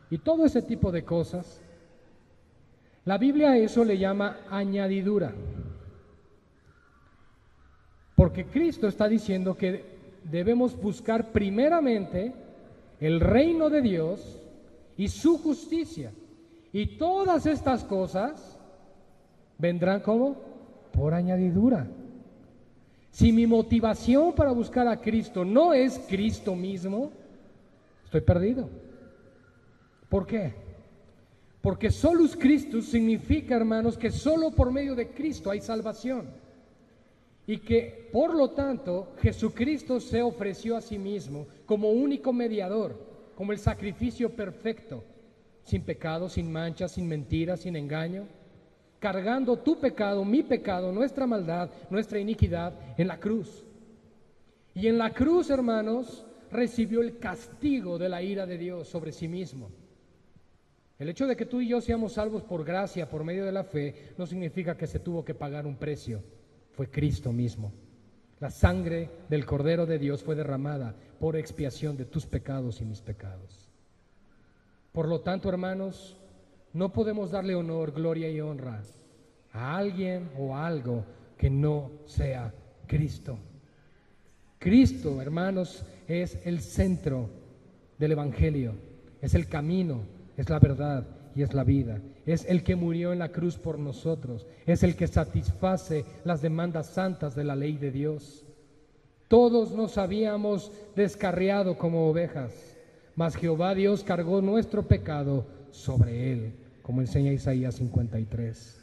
y todo ese tipo de cosas, la Biblia a eso le llama añadidura, porque Cristo está diciendo que debemos buscar primeramente el reino de Dios y su justicia, y todas estas cosas vendrán como por añadidura. Si mi motivación para buscar a Cristo no es Cristo mismo, estoy perdido. ¿Por qué? Porque solus Christus significa, hermanos, que solo por medio de Cristo hay salvación. Y que, por lo tanto, Jesucristo se ofreció a sí mismo como único mediador, como el sacrificio perfecto, sin pecado, sin mancha, sin mentira, sin engaño, cargando tu pecado, mi pecado, nuestra maldad, nuestra iniquidad en la cruz. Y en la cruz, hermanos, recibió el castigo de la ira de Dios sobre sí mismo. El hecho de que tú y yo seamos salvos por gracia, por medio de la fe, no significa que se tuvo que pagar un precio. Fue Cristo mismo. La sangre del Cordero de Dios fue derramada por expiación de tus pecados y mis pecados. Por lo tanto, hermanos, no podemos darle honor, gloria y honra a alguien o a algo que no sea Cristo. Cristo, hermanos, es el centro del Evangelio, es el camino, es la verdad y es la vida. Es el que murió en la cruz por nosotros, es el que satisface las demandas santas de la ley de Dios. Todos nos habíamos descarriado como ovejas, mas Jehová Dios cargó nuestro pecado sobre él, como enseña Isaías 53.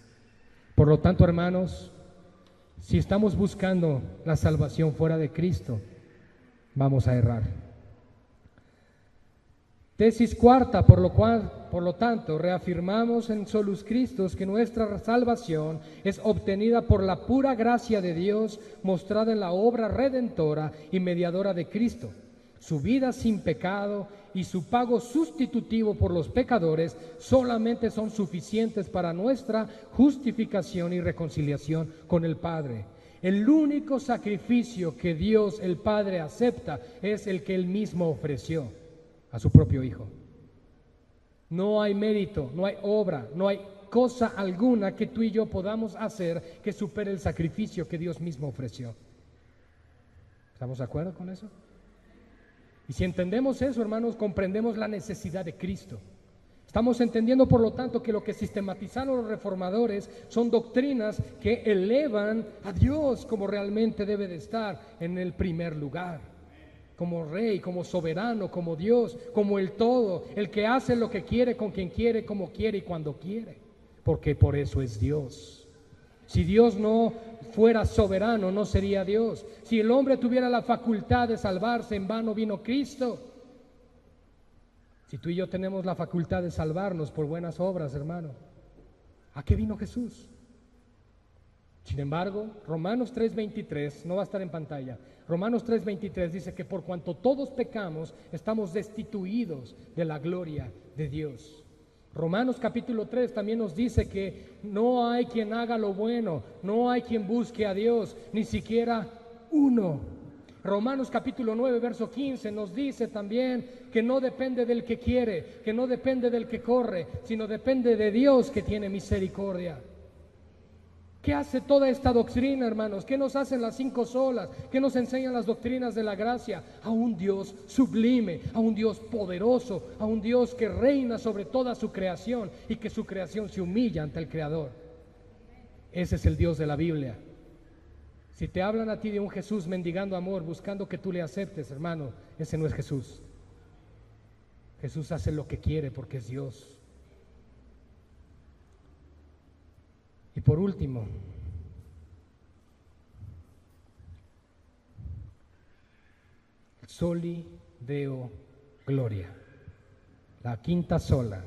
Por lo tanto, hermanos, si estamos buscando la salvación fuera de Cristo, vamos a errar. Tesis cuarta, por lo tanto, reafirmamos en Solus Christus que nuestra salvación es obtenida por la pura gracia de Dios mostrada en la obra redentora y mediadora de Cristo. Su vida sin pecado y su pago sustitutivo por los pecadores solamente son suficientes para nuestra justificación y reconciliación con el Padre. El único sacrificio que Dios el Padre acepta es el que Él mismo ofreció a su propio Hijo. No hay mérito, no hay obra, no hay cosa alguna que tú y yo podamos hacer que supere el sacrificio que Dios mismo ofreció. ¿Estamos de acuerdo con eso? Y si entendemos eso, hermanos, comprendemos la necesidad de Cristo. Estamos entendiendo, por lo tanto, que lo que sistematizaron los reformadores son doctrinas que elevan a Dios como realmente debe de estar en el primer lugar. como Rey, como soberano, como Dios, como el todo, el que hace lo que quiere, con quien quiere, como quiere y cuando quiere, porque por eso es Dios. Si Dios no fuera soberano, no sería Dios. Si el hombre tuviera la facultad de salvarse, en vano vino Cristo. Si tú y yo tenemos la facultad de salvarnos por buenas obras, hermano, ¿a qué vino Jesús? Sin embargo, Romanos 3:23, no va a estar en pantalla, Romanos 3:23 dice que por cuanto todos pecamos, estamos destituidos de la gloria de Dios. Romanos capítulo 3 también nos dice que no hay quien haga lo bueno, no hay quien busque a Dios, ni siquiera uno. Romanos capítulo 9, verso 15 nos dice también que no depende del que quiere, que no depende del que corre, sino depende de Dios que tiene misericordia. ¿Qué hace toda esta doctrina, hermanos? ¿Qué nos hacen las 5 solas? ¿Qué nos enseñan las doctrinas de la gracia? A un Dios sublime, a un Dios poderoso, a un Dios que reina sobre toda su creación y que su creación se humilla ante el Creador. Ese es el Dios de la Biblia. Si te hablan a ti de un Jesús mendigando amor, buscando que tú le aceptes, hermano, ese no es Jesús. Jesús hace lo que quiere porque es Dios. Y por último, Soli Deo Gloria, la quinta sola,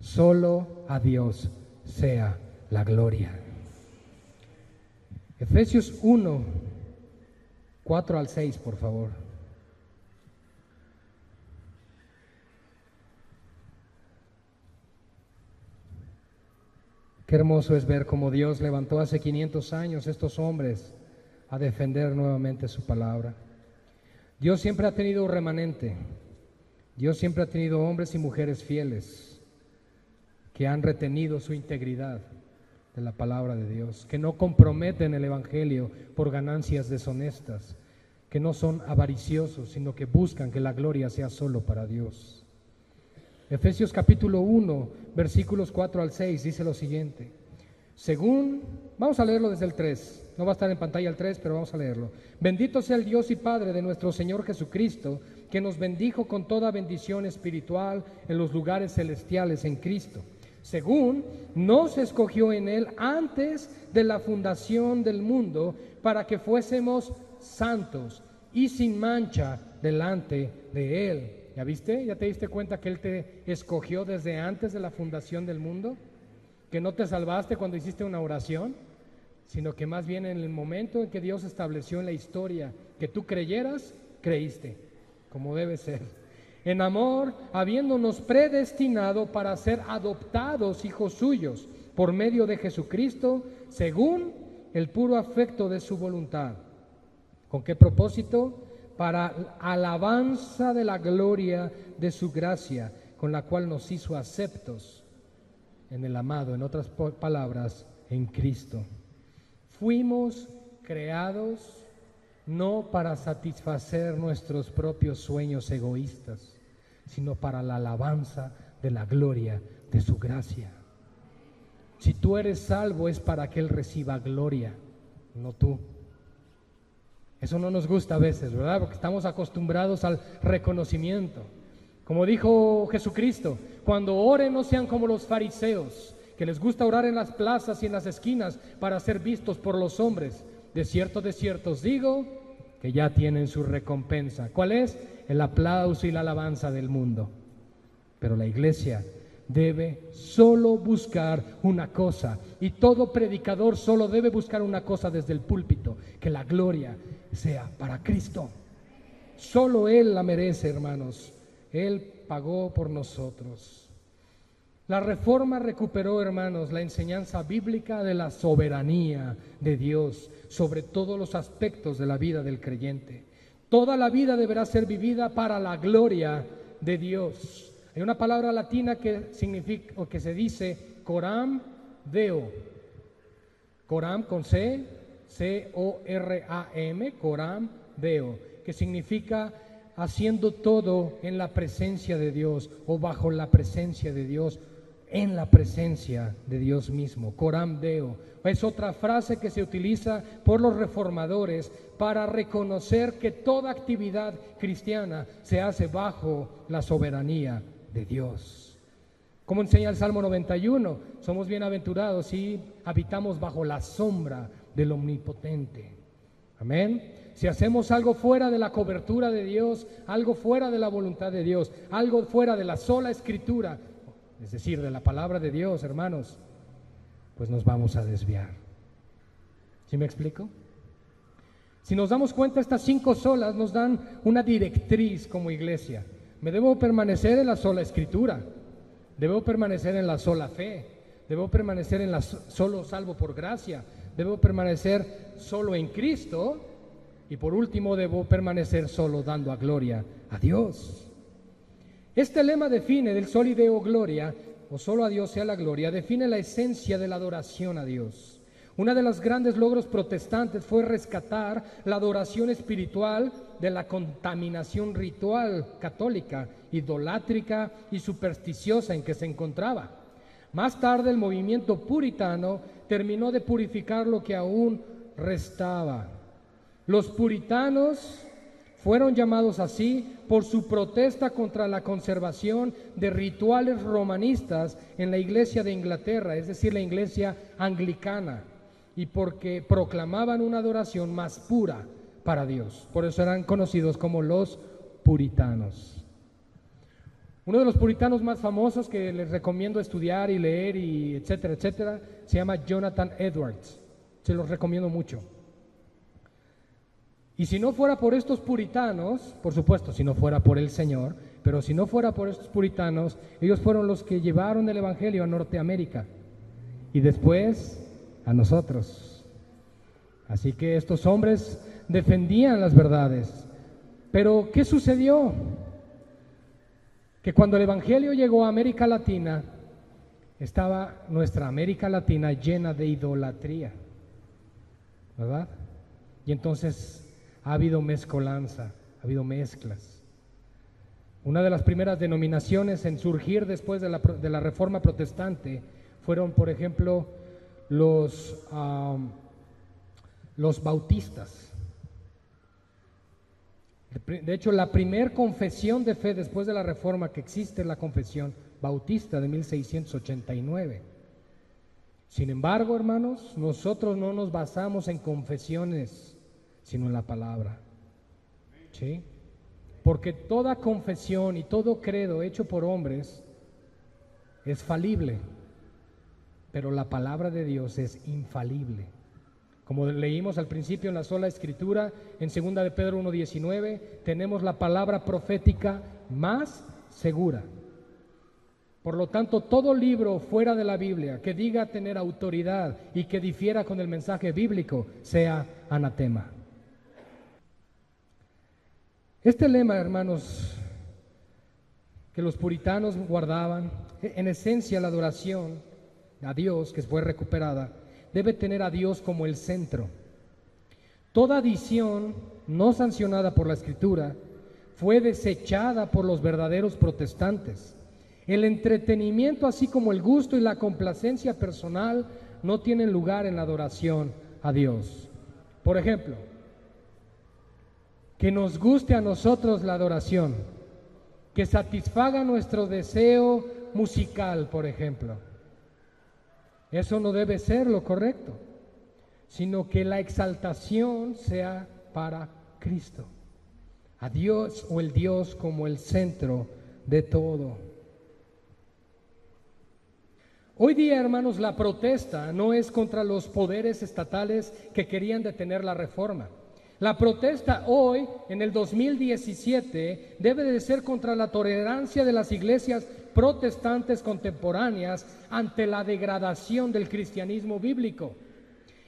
solo a Dios sea la gloria. Efesios 1, 4 al 6, por favor. Qué hermoso es ver cómo Dios levantó hace 500 años estos hombres a defender nuevamente su palabra. Dios siempre ha tenido un remanente. Dios siempre ha tenido hombres y mujeres fieles que han retenido su integridad de la palabra de Dios, que no comprometen el evangelio por ganancias deshonestas, que no son avariciosos, sino que buscan que la gloria sea solo para Dios. Efesios capítulo 1, versículos 4 al 6 dice lo siguiente. Vamos a leerlo desde el 3, no va a estar en pantalla el 3, pero vamos a leerlo. Bendito sea el Dios y Padre de nuestro Señor Jesucristo, que nos bendijo con toda bendición espiritual en los lugares celestiales en Cristo, según nos escogió en Él antes de la fundación del mundo, para que fuésemos santos y sin mancha delante de Él. ¿Ya viste? ¿Ya te diste cuenta que Él te escogió desde antes de la fundación del mundo? Que no te salvaste cuando hiciste una oración, sino que más bien en el momento en que Dios estableció en la historia que tú creyeras, creíste, como debe ser. En amor, habiéndonos predestinado para ser adoptados hijos suyos por medio de Jesucristo, según el puro afecto de su voluntad. ¿Con qué propósito? Para alabanza de la gloria de su gracia, con la cual nos hizo aceptos en el amado, en otras palabras, en Cristo. Fuimos creados no para satisfacer nuestros propios sueños egoístas, sino para la alabanza de la gloria de su gracia. Si tú eres salvo es para que Él reciba gloria, no tú. Eso no nos gusta a veces, ¿verdad? Porque estamos acostumbrados al reconocimiento. Como dijo Jesucristo, cuando oren no sean como los fariseos, que les gusta orar en las plazas y en las esquinas para ser vistos por los hombres. De cierto os digo que ya tienen su recompensa. ¿Cuál es? El aplauso y la alabanza del mundo. Pero la iglesia debe solo buscar una cosa, y todo predicador solo debe buscar una cosa desde el púlpito: que la gloria sea para Cristo. Solo Él la merece, hermanos. Él pagó por nosotros. La Reforma recuperó, hermanos, la enseñanza bíblica de la soberanía de Dios sobre todos los aspectos de la vida del creyente. Toda la vida deberá ser vivida para la gloria de Dios. Hay una palabra latina que significa, o que se dice, coram deo. Coram con C, C-O-R-A-M, coram deo, que significa haciendo todo en la presencia de Dios o bajo la presencia de Dios, en la presencia de Dios mismo. Coram Deo es otra frase que se utiliza por los reformadores para reconocer que toda actividad cristiana se hace bajo la soberanía de Dios. Como enseña el Salmo 91, somos bienaventurados si habitamos bajo la sombra del Omnipotente. Amén. Si hacemos algo fuera de la cobertura de Dios, algo fuera de la voluntad de Dios, algo fuera de la sola Escritura, es decir, de la palabra de Dios, hermanos, pues nos vamos a desviar. ¿Sí me explico? Si nos damos cuenta, estas 5 solas nos dan una directriz como iglesia. Me debo permanecer en la sola Escritura, debo permanecer en la sola fe, debo permanecer en la solo salvo por gracia, debo permanecer solo en Cristo y por último debo permanecer solo dando a gloria a Dios. Este lema define del soli Deo gloria, o solo a Dios sea la gloria, define la esencia de la adoración a Dios. Uno de los grandes logros protestantes fue rescatar la adoración espiritual de la contaminación ritual católica, idolátrica y supersticiosa en que se encontraba. Más tarde el movimiento puritano terminó de purificar lo que aún restaba. Los puritanos fueron llamados así por su protesta contra la conservación de rituales romanistas en la iglesia de Inglaterra, es decir, la iglesia anglicana, y porque proclamaban una adoración más pura para Dios. Por eso eran conocidos como los puritanos. Uno de los puritanos más famosos que les recomiendo estudiar y leer y etcétera, etcétera, se llama Jonathan Edwards. Se los recomiendo mucho. Y si no fuera por estos puritanos, por supuesto, si no fuera por el Señor, pero si no fuera por estos puritanos, ellos fueron los que llevaron el Evangelio a Norteamérica y después a nosotros. Así que estos hombres defendían las verdades. Pero ¿qué sucedió? Que cuando el Evangelio llegó a América Latina, estaba nuestra América Latina llena de idolatría, ¿verdad? Y entonces ha habido mezcolanza, ha habido mezclas. Una de las primeras denominaciones en surgir después de la Reforma Protestante fueron, por ejemplo, los bautistas. De hecho, la primer confesión de fe después de la Reforma que existe es la Confesión Bautista de 1689. Sin embargo, hermanos, nosotros no nos basamos en confesiones, sino en la palabra. ¿Sí? Porque toda confesión y todo credo hecho por hombres es falible, pero la palabra de Dios es infalible. Como leímos al principio en la sola Escritura, en 2 de Pedro 1:19, tenemos la palabra profética más segura. Por lo tanto, todo libro fuera de la Biblia que diga tener autoridad y que difiera con el mensaje bíblico sea anatema. Este lema, hermanos, que los puritanos guardaban, en esencia la adoración a Dios, que fue recuperada, debe tener a Dios como el centro. Toda adición no sancionada por la Escritura fue desechada por los verdaderos protestantes. El entretenimiento, así como el gusto y la complacencia personal, no tienen lugar en la adoración a Dios. Por ejemplo, que nos guste a nosotros la adoración, que satisfaga nuestro deseo musical, por ejemplo. Eso no debe ser lo correcto, sino que la exaltación sea para Cristo, a Dios o el Dios como el centro de todo. Hoy día, hermanos, la protesta no es contra los poderes estatales que querían detener la reforma. La protesta hoy, en el 2017, debe de ser contra la tolerancia de las iglesias protestantes contemporáneas ante la degradación del cristianismo bíblico.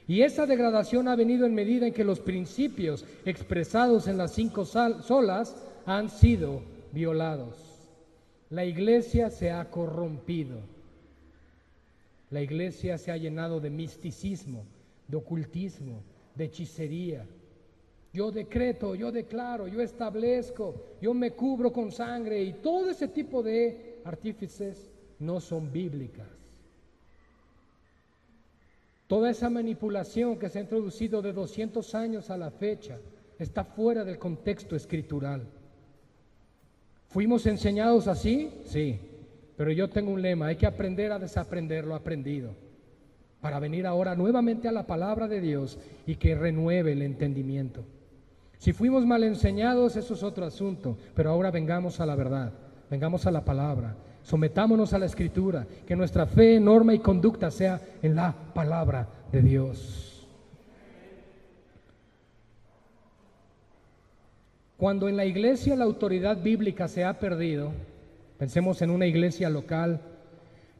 Y esa degradación ha venido en medida en que los principios expresados en las 5 solas han sido violados. La iglesia se ha corrompido. La iglesia se ha llenado de misticismo, de ocultismo, de hechicería. Yo decreto, yo declaro, yo establezco, yo me cubro con sangre y todo ese tipo de artífices no son bíblicas. Toda esa manipulación que se ha introducido de 200 años a la fecha está fuera del contexto escritural. ¿Fuimos enseñados así? Sí, pero yo tengo un lema: hay que aprender a desaprender lo aprendido para venir ahora nuevamente a la palabra de Dios y que renueve el entendimiento. Si fuimos mal enseñados, eso es otro asunto, pero ahora vengamos a la verdad, vengamos a la palabra, sometámonos a la Escritura, que nuestra fe, norma y conducta sea en la palabra de Dios. Cuando en la iglesia la autoridad bíblica se ha perdido, pensemos en una iglesia local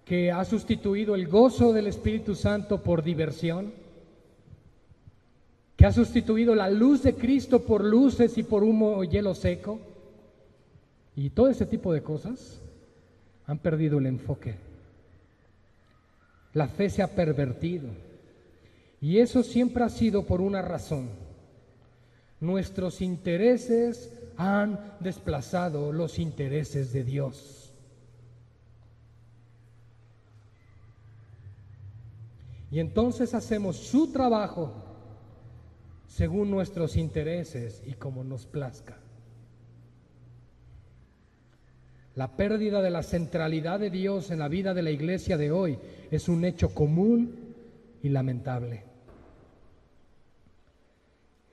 que ha sustituido el gozo del Espíritu Santo por diversión, que ha sustituido la luz de Cristo por luces y por humo o hielo seco, y todo ese tipo de cosas, han perdido el enfoque. La fe se ha pervertido, y eso siempre ha sido por una razón: nuestros intereses han desplazado los intereses de Dios. Y entonces hacemos su trabajo según nuestros intereses y como nos plazca. La pérdida de la centralidad de Dios en la vida de la iglesia de hoy es un hecho común y lamentable.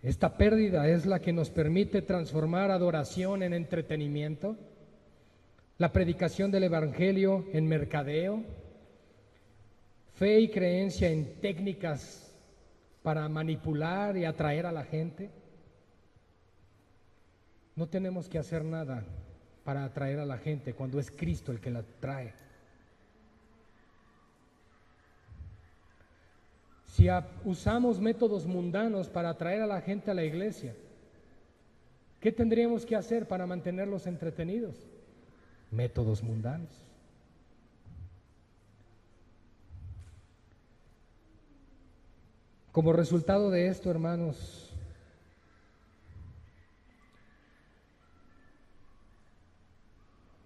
Esta pérdida es la que nos permite transformar adoración en entretenimiento, la predicación del evangelio en mercadeo, fe y creencia en técnicas para manipular y atraer a la gente. No tenemos que hacer nada para atraer a la gente cuando es Cristo el que la trae. Si usamos métodos mundanos para atraer a la gente a la iglesia, ¿qué tendríamos que hacer para mantenerlos entretenidos? Métodos mundanos. Como resultado de esto, hermanos,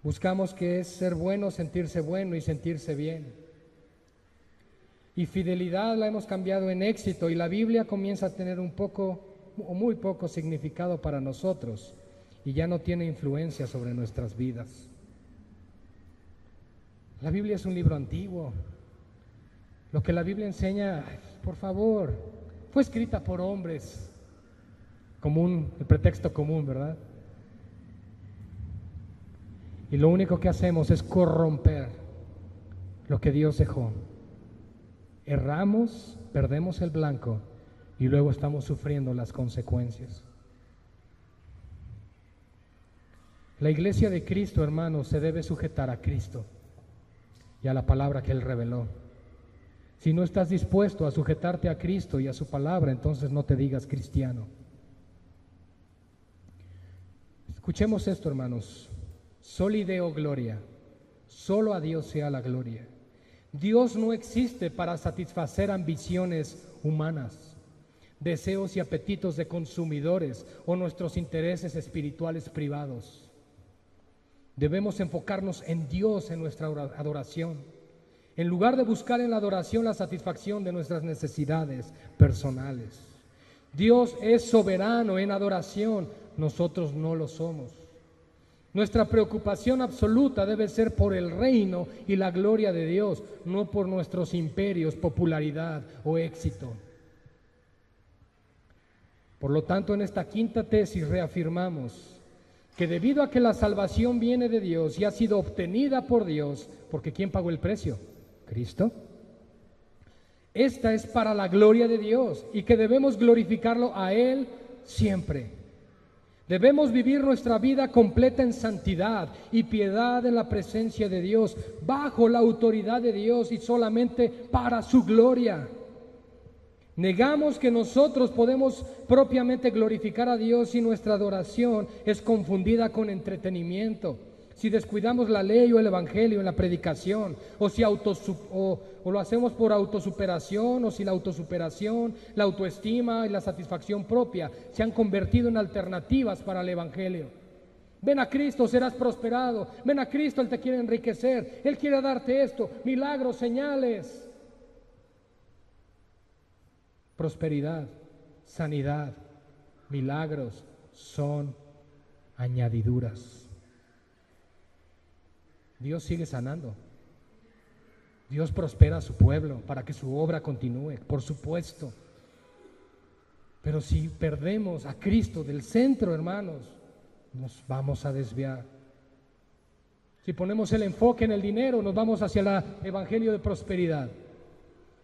buscamos que es ser bueno, sentirse bueno y sentirse bien. Y fidelidad la hemos cambiado en éxito, y la Biblia comienza a tener un poco o muy poco significado para nosotros y ya no tiene influencia sobre nuestras vidas. La Biblia es un libro antiguo. Lo que la Biblia enseña, por favor, fue escrita por hombres, el pretexto común, ¿verdad? Y lo único que hacemos es corromper lo que Dios dejó. Erramos, perdemos el blanco y luego estamos sufriendo las consecuencias. La iglesia de Cristo, hermanos, se debe sujetar a Cristo y a la palabra que Él reveló. Si no estás dispuesto a sujetarte a Cristo y a su palabra, entonces no te digas cristiano. Escuchemos esto, hermanos. Soli Deo gloria, solo a Dios sea la gloria. Dios no existe para satisfacer ambiciones humanas, deseos y apetitos de consumidores o nuestros intereses espirituales privados. Debemos enfocarnos en Dios en nuestra adoración, en lugar de buscar en la adoración la satisfacción de nuestras necesidades personales. Dios es soberano en adoración, nosotros no lo somos. Nuestra preocupación absoluta debe ser por el reino y la gloria de Dios, no por nuestros imperios, popularidad o éxito. Por lo tanto, en esta quinta tesis reafirmamos que debido a que la salvación viene de Dios y ha sido obtenida por Dios, porque ¿quién pagó el precio? Cristo. Esta es para la gloria de Dios y que debemos glorificarlo a Él siempre. Debemos vivir nuestra vida completa en santidad y piedad en la presencia de Dios, bajo la autoridad de Dios y solamente para su gloria. Negamos que nosotros podemos propiamente glorificar a Dios si nuestra adoración es confundida con entretenimiento, si descuidamos la ley o el evangelio en la predicación, o si lo hacemos por autosuperación, o si la autosuperación, la autoestima y la satisfacción propia se han convertido en alternativas para el evangelio. Ven a Cristo, serás prosperado. Ven a Cristo, Él te quiere enriquecer. Él quiere darte esto, milagros, señales. Prosperidad, sanidad, milagros son añadiduras. Dios sigue sanando. Dios prospera a su pueblo para que su obra continúe, por supuesto. Pero si perdemos a Cristo del centro, hermanos, nos vamos a desviar. Si ponemos el enfoque en el dinero, nos vamos hacia el evangelio de prosperidad.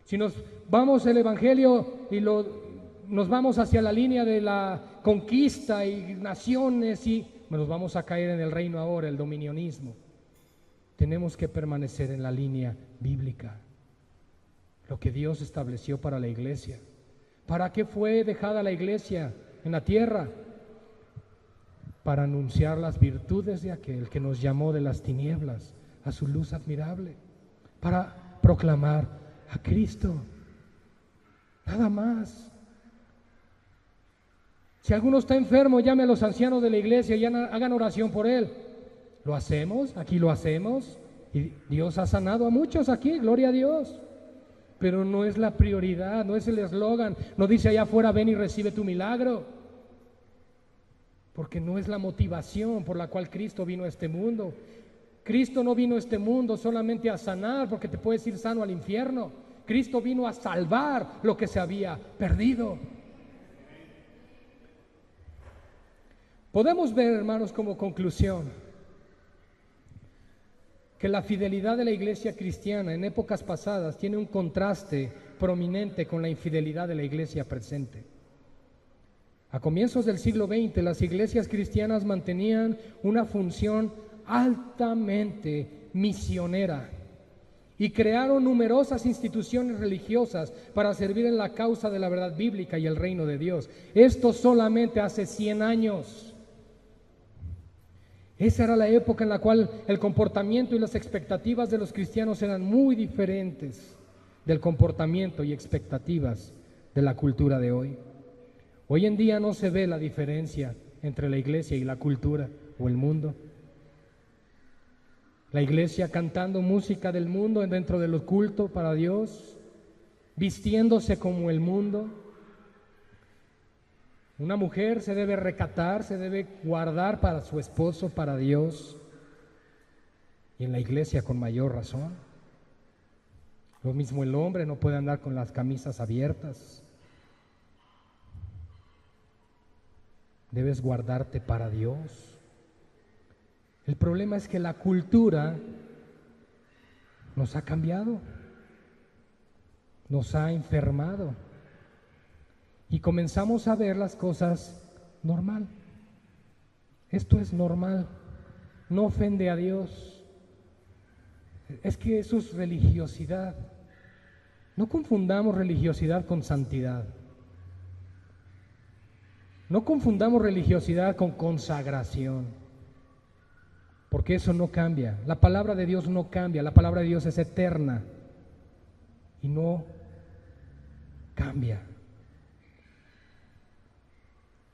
Si nos vamos el evangelio y nos vamos hacia la línea de la conquista y naciones, y nos vamos a caer en el reino ahora, el dominionismo. Tenemos que permanecer en la línea bíblica, lo que Dios estableció para la iglesia. ¿Para qué fue dejada la iglesia en la tierra? Para anunciar las virtudes de aquel que nos llamó de las tinieblas a su luz admirable, para proclamar a Cristo, nada más. Si alguno está enfermo, llame a los ancianos de la iglesia y hagan oración por él. ¿Lo hacemos? Aquí lo hacemos. Y Dios ha sanado a muchos aquí, gloria a Dios. Pero no es la prioridad, no es el eslogan. No dice allá afuera, ven y recibe tu milagro. Porque no es la motivación por la cual Cristo vino a este mundo. Cristo no vino a este mundo solamente a sanar, porque te puedes ir sano al infierno. Cristo vino a salvar lo que se había perdido. Podemos ver, hermanos, como conclusión, que la fidelidad de la iglesia cristiana en épocas pasadas tiene un contraste prominente con la infidelidad de la iglesia presente. A comienzos del siglo XX, las iglesias cristianas mantenían una función altamente misionera y crearon numerosas instituciones religiosas para servir en la causa de la verdad bíblica y el reino de Dios. Esto solamente hace 100 años. Esa era la época en la cual el comportamiento y las expectativas de los cristianos eran muy diferentes del comportamiento y expectativas de la cultura de hoy. Hoy en día no se ve la diferencia entre la iglesia y la cultura o el mundo. La iglesia cantando música del mundo dentro del culto para Dios, vistiéndose como el mundo. Una mujer se debe recatar, se debe guardar para su esposo, para Dios, y en la iglesia con mayor razón. Lo mismo el hombre no puede andar con las camisas abiertas. Debes guardarte para Dios. El problema es que la cultura nos ha cambiado, nos ha enfermado. Y comenzamos a ver las cosas normal. Esto es normal, no ofende a Dios. Es que eso es religiosidad. No confundamos religiosidad con santidad. No confundamos religiosidad con consagración, porque eso no cambia. La palabra de Dios no cambia, la palabra de Dios es eterna y no cambia.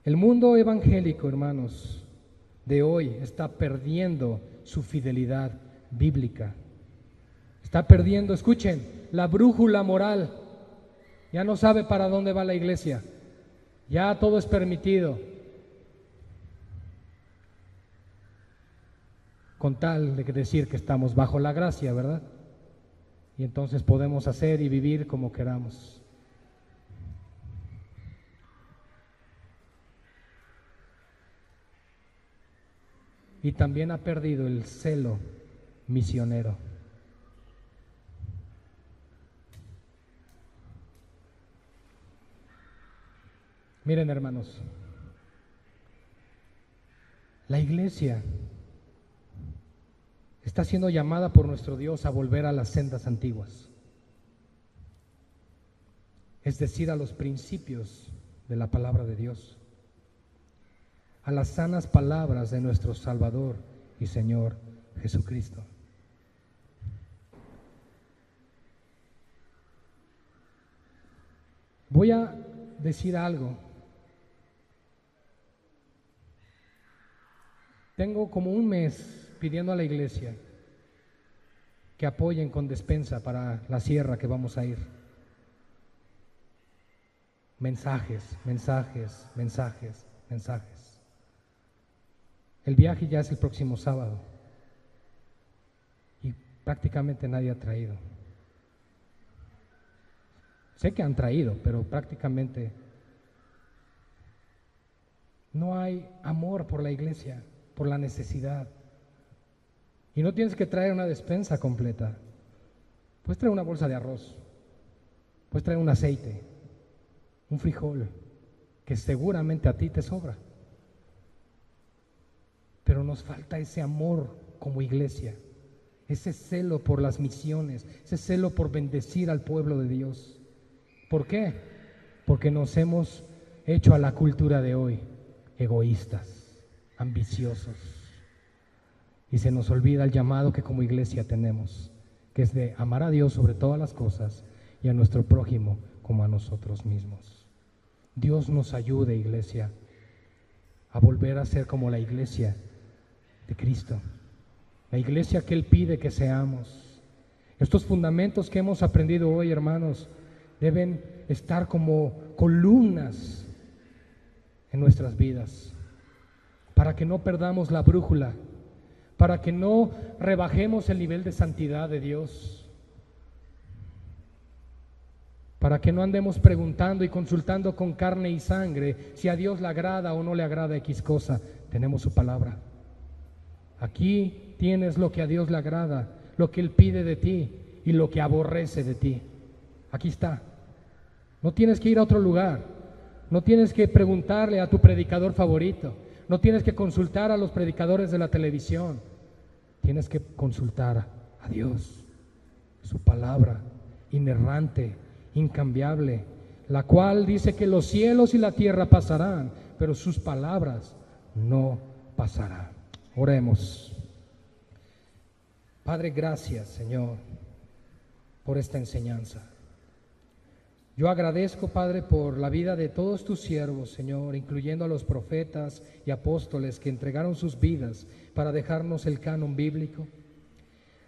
El mundo evangélico, hermanos, de hoy está perdiendo su fidelidad bíblica. Está perdiendo, escuchen, la brújula moral. Ya no sabe para dónde va la iglesia. Ya todo es permitido. Con tal de decir que estamos bajo la gracia, ¿verdad? Y entonces podemos hacer y vivir como queramos. Y también ha perdido el celo misionero. Miren, hermanos, la iglesia está siendo llamada por nuestro Dios a volver a las sendas antiguas, es decir, a los principios de la palabra de Dios, a las sanas palabras de nuestro Salvador y Señor Jesucristo. Voy a decir algo. Tengo como un mes pidiendo a la iglesia que apoyen con despensa para la sierra que vamos a ir. Mensajes, mensajes, mensajes, mensajes. El viaje ya es el próximo sábado y prácticamente nadie ha traído. Sé que han traído, pero prácticamente no hay amor por la iglesia, por la necesidad. Y no tienes que traer una despensa completa. Puedes traer una bolsa de arroz, puedes traer un aceite, un frijol, que seguramente a ti te sobra. Pero nos falta ese amor como iglesia, ese celo por las misiones, ese celo por bendecir al pueblo de Dios. ¿Por qué? Porque nos hemos hecho a la cultura de hoy egoístas, ambiciosos, y se nos olvida el llamado que como iglesia tenemos, que es de amar a Dios sobre todas las cosas y a nuestro prójimo como a nosotros mismos. Dios nos ayude, iglesia, a volver a ser como la iglesia de Cristo, la iglesia que Él pide que seamos. Estos fundamentos que hemos aprendido hoy, hermanos, deben estar como columnas en nuestras vidas, para que no perdamos la brújula, para que no rebajemos el nivel de santidad de Dios, para que no andemos preguntando y consultando con carne y sangre si a Dios le agrada o no le agrada X cosa. Tenemos su palabra. Aquí tienes lo que a Dios le agrada, lo que Él pide de ti y lo que aborrece de ti. Aquí está. No tienes que ir a otro lugar, no tienes que preguntarle a tu predicador favorito, no tienes que consultar a los predicadores de la televisión, tienes que consultar a Dios, su palabra inerrante, incambiable, la cual dice que los cielos y la tierra pasarán, pero sus palabras no pasarán. Oremos. Padre, gracias, Señor, por esta enseñanza. Yo agradezco, Padre, por la vida de todos tus siervos, Señor, incluyendo a los profetas y apóstoles que entregaron sus vidas para dejarnos el canon bíblico.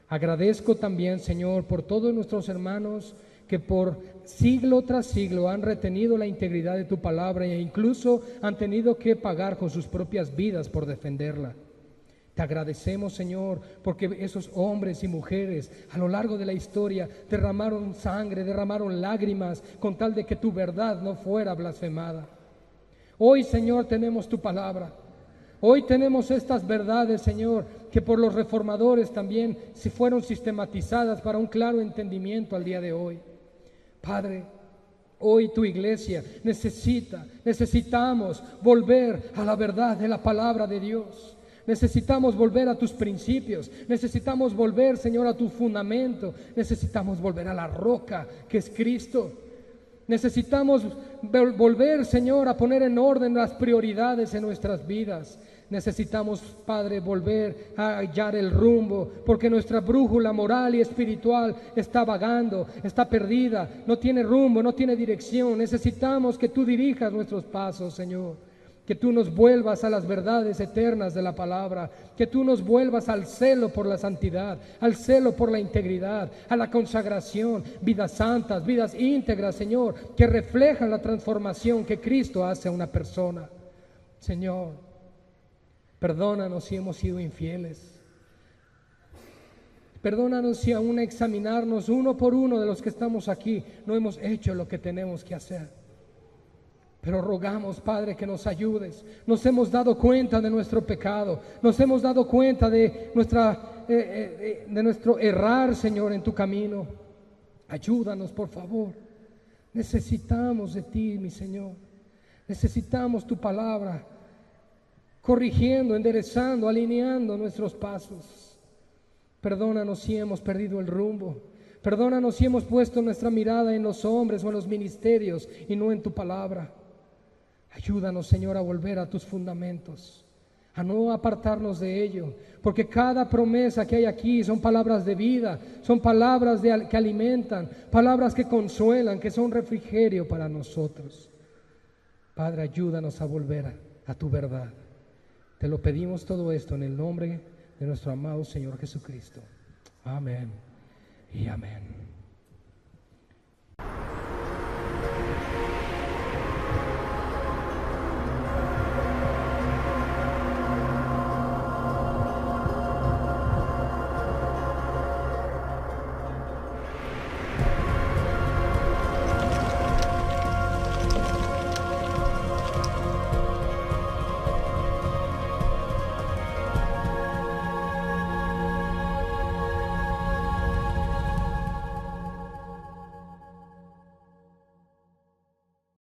Agradezco también, Señor, por todos nuestros hermanos que por siglo tras siglo han retenido la integridad de tu palabra e incluso han tenido que pagar con sus propias vidas por defenderla. Te agradecemos, Señor, porque esos hombres y mujeres a lo largo de la historia derramaron sangre, derramaron lágrimas con tal de que tu verdad no fuera blasfemada. Hoy, Señor, tenemos tu palabra. Hoy tenemos estas verdades, Señor, que por los reformadores también se fueron sistematizadas para un claro entendimiento al día de hoy. Padre, hoy tu iglesia necesitamos volver a la verdad de la palabra de Dios. Necesitamos volver a tus principios, necesitamos volver, Señor, a tu fundamento, necesitamos volver a la roca que es Cristo. Necesitamos volver, Señor, a poner en orden las prioridades en nuestras vidas. Necesitamos, Padre, volver a hallar el rumbo, porque nuestra brújula moral y espiritual está vagando, está perdida, no tiene rumbo, no tiene dirección. Necesitamos que tú dirijas nuestros pasos, Señor. Que tú nos vuelvas a las verdades eternas de la palabra, que tú nos vuelvas al celo por la santidad, al celo por la integridad, a la consagración, vidas santas, vidas íntegras, Señor, que reflejan la transformación que Cristo hace a una persona. Señor, perdónanos si hemos sido infieles. Perdónanos si aún examinarnos uno por uno de los que estamos aquí no hemos hecho lo que tenemos que hacer. Pero rogamos, Padre, que nos ayudes. Nos hemos dado cuenta de nuestro pecado, nos hemos dado cuenta de nuestro errar, Señor, en tu camino. Ayúdanos, por favor. Necesitamos de ti, mi Señor. Necesitamos tu palabra, corrigiendo, enderezando, alineando nuestros pasos. Perdónanos si hemos perdido el rumbo. Perdónanos si hemos puesto nuestra mirada en los hombres o en los ministerios y no en tu palabra. Ayúdanos, Señor, a volver a tus fundamentos, a no apartarnos de ello, porque cada promesa que hay aquí son palabras de vida, son palabras que alimentan, palabras que consuelan, que son refrigerio para nosotros. Padre, ayúdanos a volver a tu verdad. Te lo pedimos todo esto en el nombre de nuestro amado Señor Jesucristo. Amén y amén.